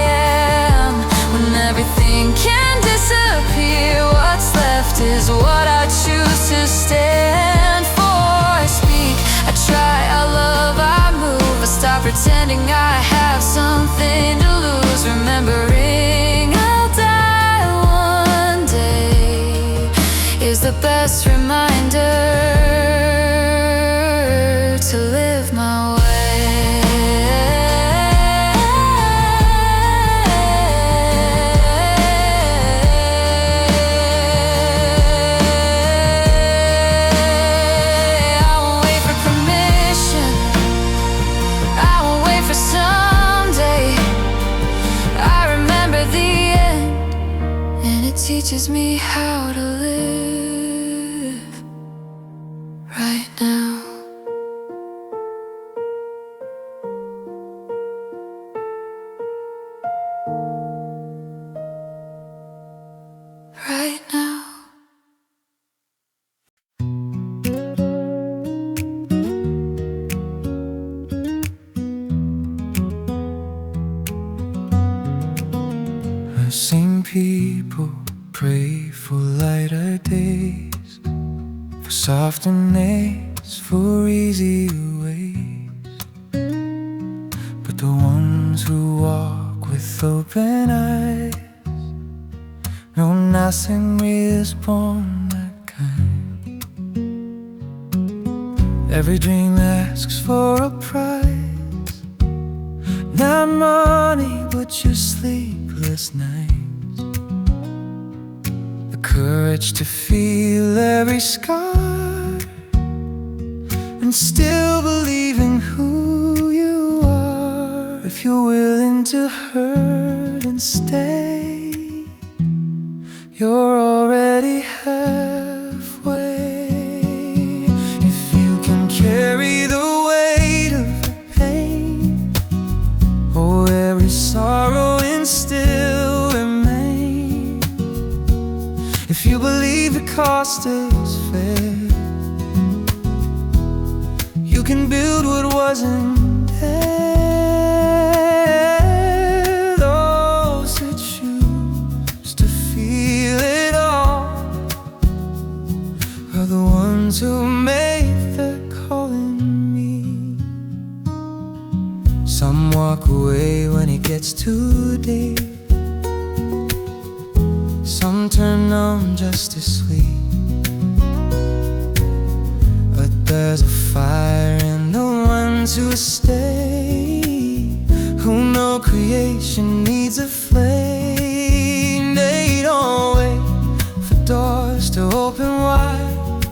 am. When everything can disappear, what's left is what I choose to stand for. I speak, I try, I love, I move. I stop pretending I have something to lose. Remembering I'll die one day is the best reminder to live my way. I won't wait for permission, I won't wait for someday. I remember the end, and it teaches me how to live right now. Right now. I've seen people pray for lighter days, for softer nights, for easier ways. But the ones who walk with open eyes know nothing is born that kind. Every dream asks for a price, not money but your sleepless nights, the courage to feel every scar and still believe in who you are. If if you're willing to hurt and stay, you're already halfway. If you can carry the weight of the pain, or every sorrow and still remain, if you believe the cost is fair, you can build what wasn't there. Those who choose to feel it all are the ones who make their calling me. Some walk away when it gets too deep, some turn numb just to sleep. But there's a fire in the ones who stay, who know creation needs a flame. They don't wait for doors to open wide,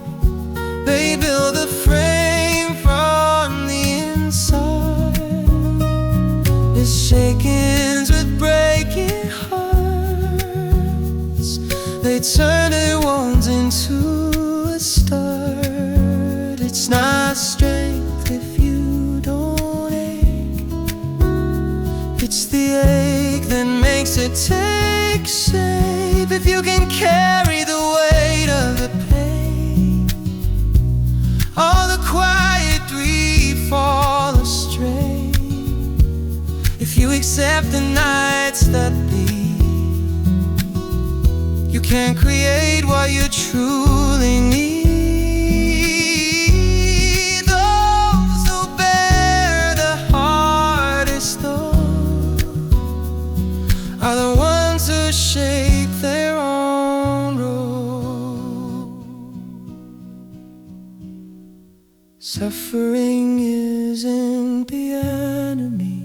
they build a frame from the inside. It's shakings with breaking hearts, they turn their wounds into a start. It's not strength if you don't ache, it's the ache that makes it take shape. If you can carry the weight of the pain, all the quiet grief fall astray. If you accept the nights that lead, you can create what you truly need. Those who bear the hardest load are the ones who shape their own road. Suffering isn't the enemy,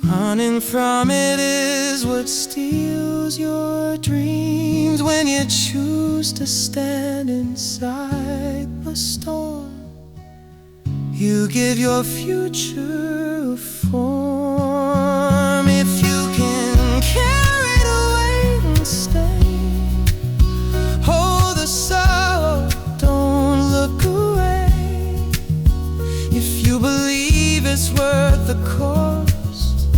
running from it is what steals your dreams. When you choose to stand inside the storm, you give your future a form. If you can carry the weight and stay, hold the sorrow, don't look away. If you believe it's worth the cost,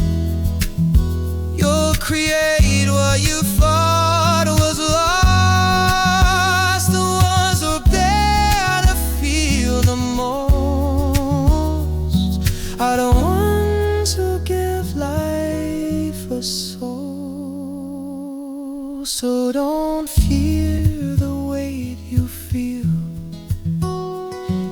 you'll create what you thought was lost. The ones who dare to feel the most are the ones who give life a soul. So don't fear the weight you feel,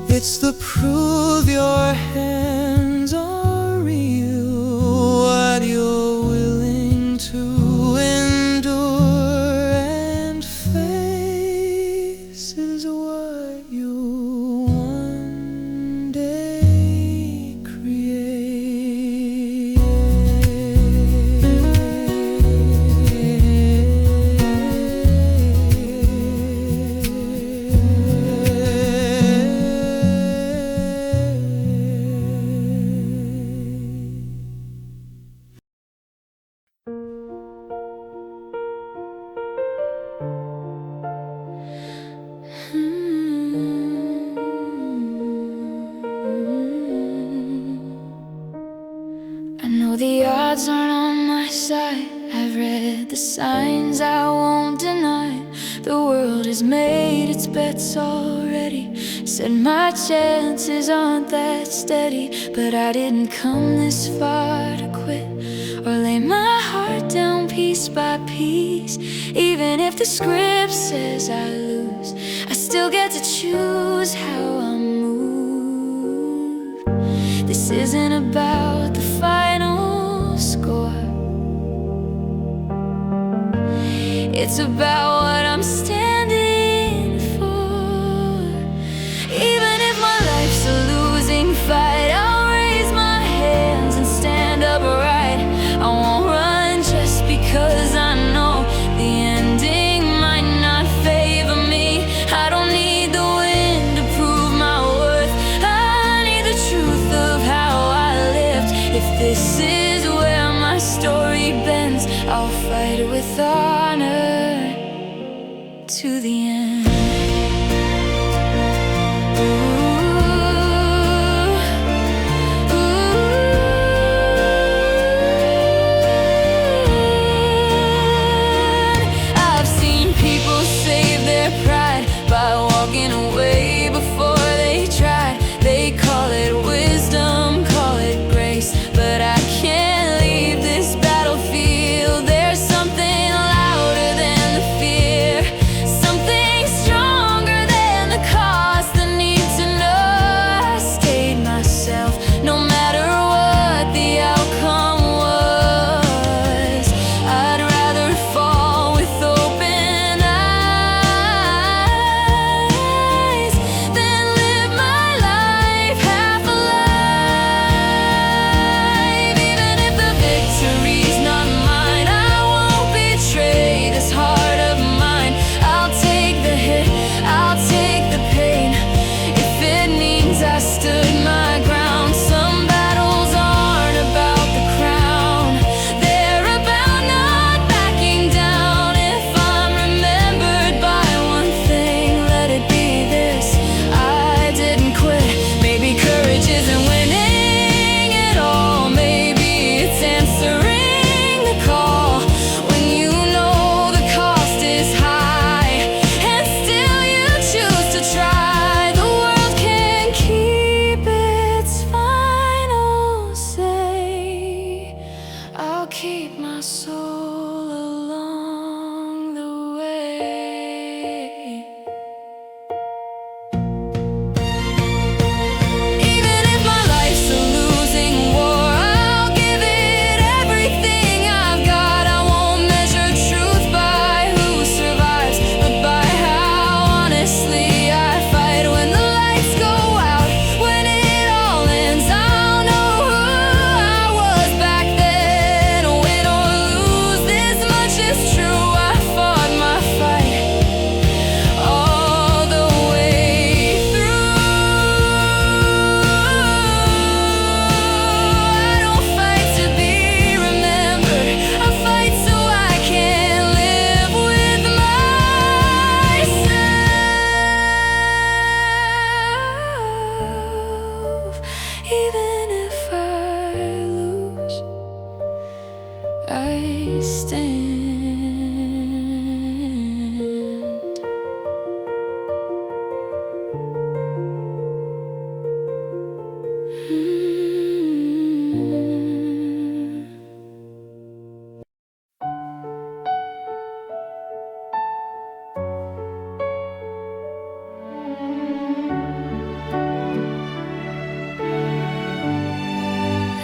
it's the proof your hands are real. What you're willing to endure and face is what you one day create. I know the odds aren't on my side, I've read the signs I won't deny. The world has made its bets already, said my chances aren't that steady. But I didn't come this far to quit or lay my heart down piece by piece. Even if the script says I lose, I still get to choose how I move. This isn't about the final score, it's about what I'm standing for. Even if my life's a losing fight, I'll raise my hands and stand upright. I won't run just because I know the ending might not favor me. I don't need the wind to prove my worth, I need the truth of how I lived. If I'll fight with honor to the end. I've seen people save their pride by walking away before they tried. They call it wisdom, call it grace, but I can't leave this battlefield. There's something louder than the fear, something stronger than the cost. The need to know I stayed myself, no matter what the outcome was. I'd rather fall with open eyes than live my life half alive. Even if the victory's not mine, I won't betray this heart of mine. I'll take the hit, I'll take the pain, if it means I stood my ground. Some battles aren't about the crown, they're about not backing down. If I'm remembered by one thing, let it be this: I didn't quit. Maybe courage isn't winning at all, maybe it's answering the call when you know the cost is high and still you choose to try. The world can keep its final say. I'll keep my soul along the way. Even if my life's a losing war, I'll give it everything I've got. I won't measure truth by who survives, but by how honestly I fight. When the lights go out, when it all ends, I'll know who I was back then. Win or lose, this much is true: I fought my fight all the way through. I don't fight to be remembered, I fight so I can live with myself. Even if I lose, I stand.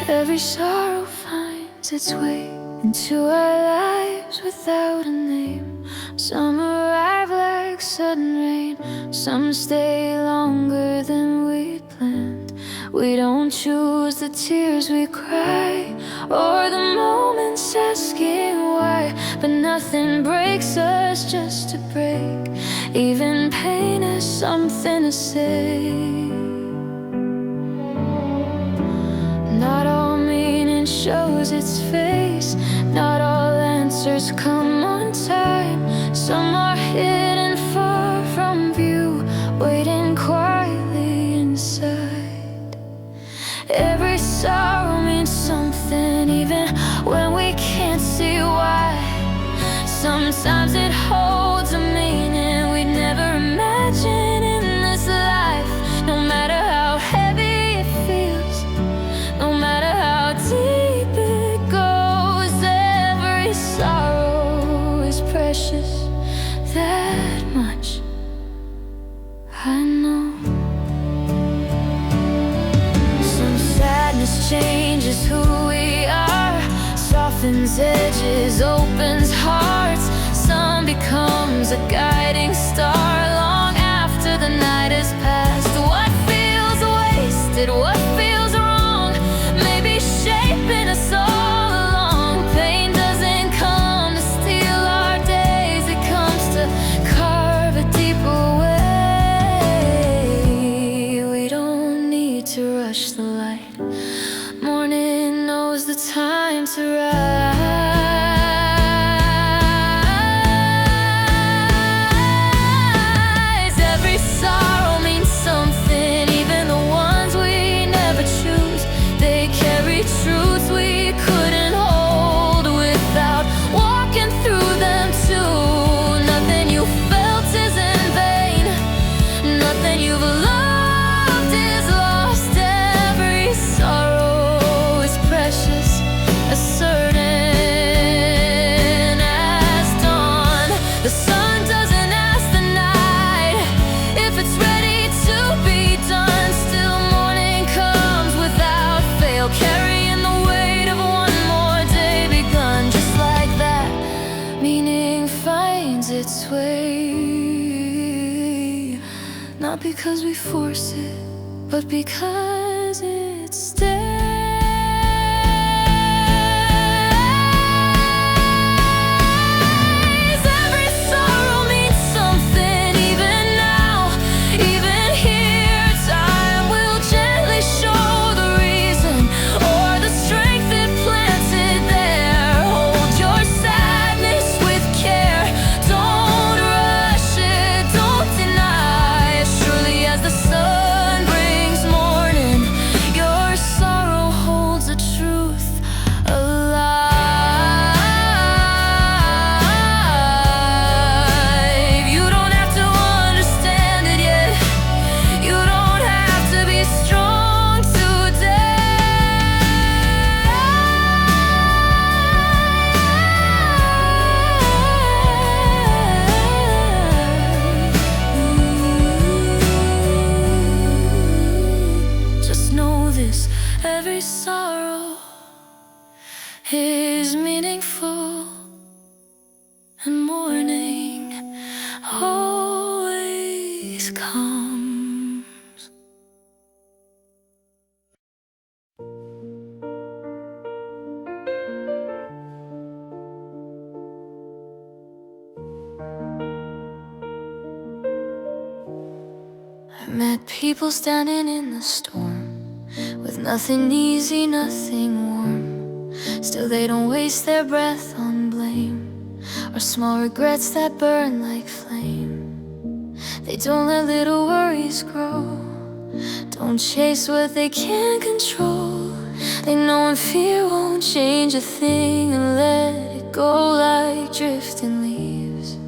Every sorrow finds its way into our lives without a name. Some arrive like sudden rain, some stay longer than we'd planned. We don't choose the tears we cry or the moments asking why, but nothing breaks us just to break. Even pain has something to say. Not all meaning shows its face, not all answers come on time. Some are hidden far from view, waiting quietly inside. Every sorrow means something, even when we can't see why. Sometimes it holds a meaning we'd never imagine in this life. No matter how heavy it feels, no matter how deep it goes, every sorrow is precious. That much I know. Some sadness changes who we are, softens edges, opens hearts. Some becomes a guiding star long after the night has passed. What feels wasted, what feels wrong, maybe shaping us all along. Pain doesn't come to steal our days, it comes to carve a deeper way. We don't need to rush the light, morning knows the time to rise. its way. Not because we force it, but because it stays. Every sorrow means something, even now, even here. Time will gently show the reason or the strength it planted there. Hold your sadness with care. Don't rush it, don't deny. As surely as the sun brings morning, your sorrow holds the truth alive. You don't have to understand it yet. You don't have to be strong today. Just know this, every sorrow is meaningful, and morning always comes. I met people standing in the storm, with nothing easy, nothing warm. Still they don't waste their breath on blame, or small regrets that burn like flame. They don't let little worries grow, don't chase what they can't control. They know when fear won't change a thing, and let it go like drifting leaves.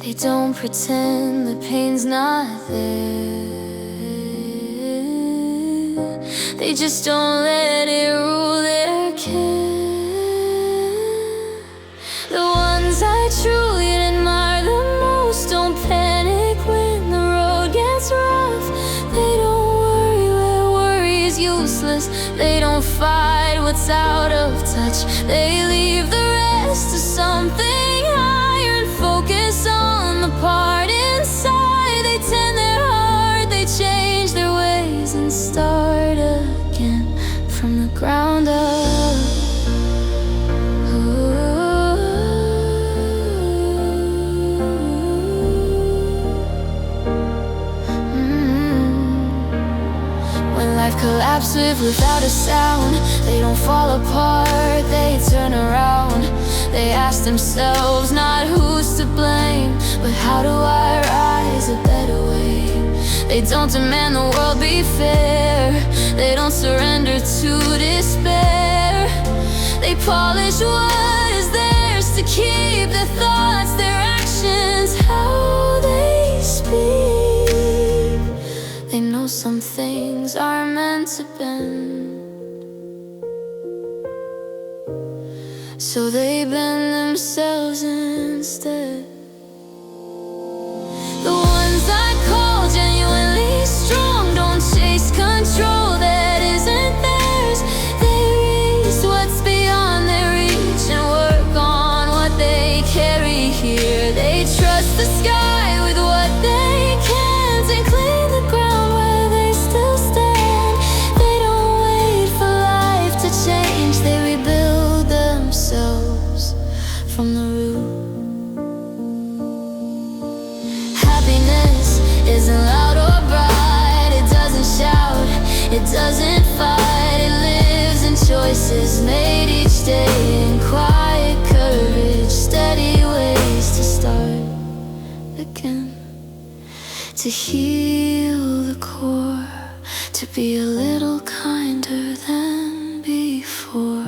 They don't pretend the pain's not there. They just don't let it rule their care. The ones I truly admire the most don't panic when the road gets rough. They don't worry where worry is useless. They don't fight what's out of touch. They leave the rest to something higher and focus on the part inside. They tend their heart, they change their ways and start again from the ground up. When life collapses without a sound, they don't fall apart, they turn around. They ask themselves not who's to blame, but how do I rise a better way? They don't demand the world be fair, they don't surrender to despair. They polish what is theirs to keep their thoughts, their actions, how they speak. They know some things are meant to bend, so they bend themselves instead. The ones I call genuinely strong don't chase control that isn't theirs. They reach what's beyond their reach and work on what they carry here. They trust the sky with what they can't and clean the ground where they still stand. They don't wait for life to change, they rebuild themselves from the root. Happiness isn't loud or bright, it doesn't shout, it doesn't fight. It lives in choices made each day in quiet courage, steady ways to start again, to heal the core, to be a little kinder than before.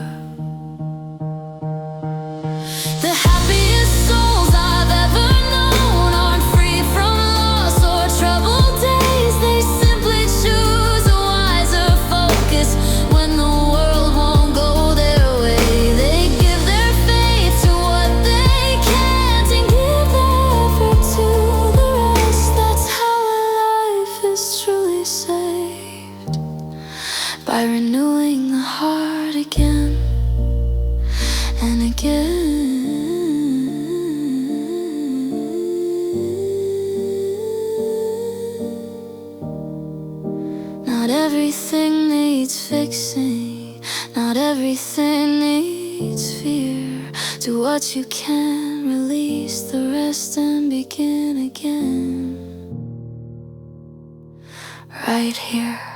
The happiest souls I've ever known aren't free from loss or troubled days. They simply choose a wiser focus when the world won't go their way. They give their faith to what they can't and give their effort to the rest. That's how a life is truly saved. everything needs fear. Do what you can, release the rest and begin again. Right here.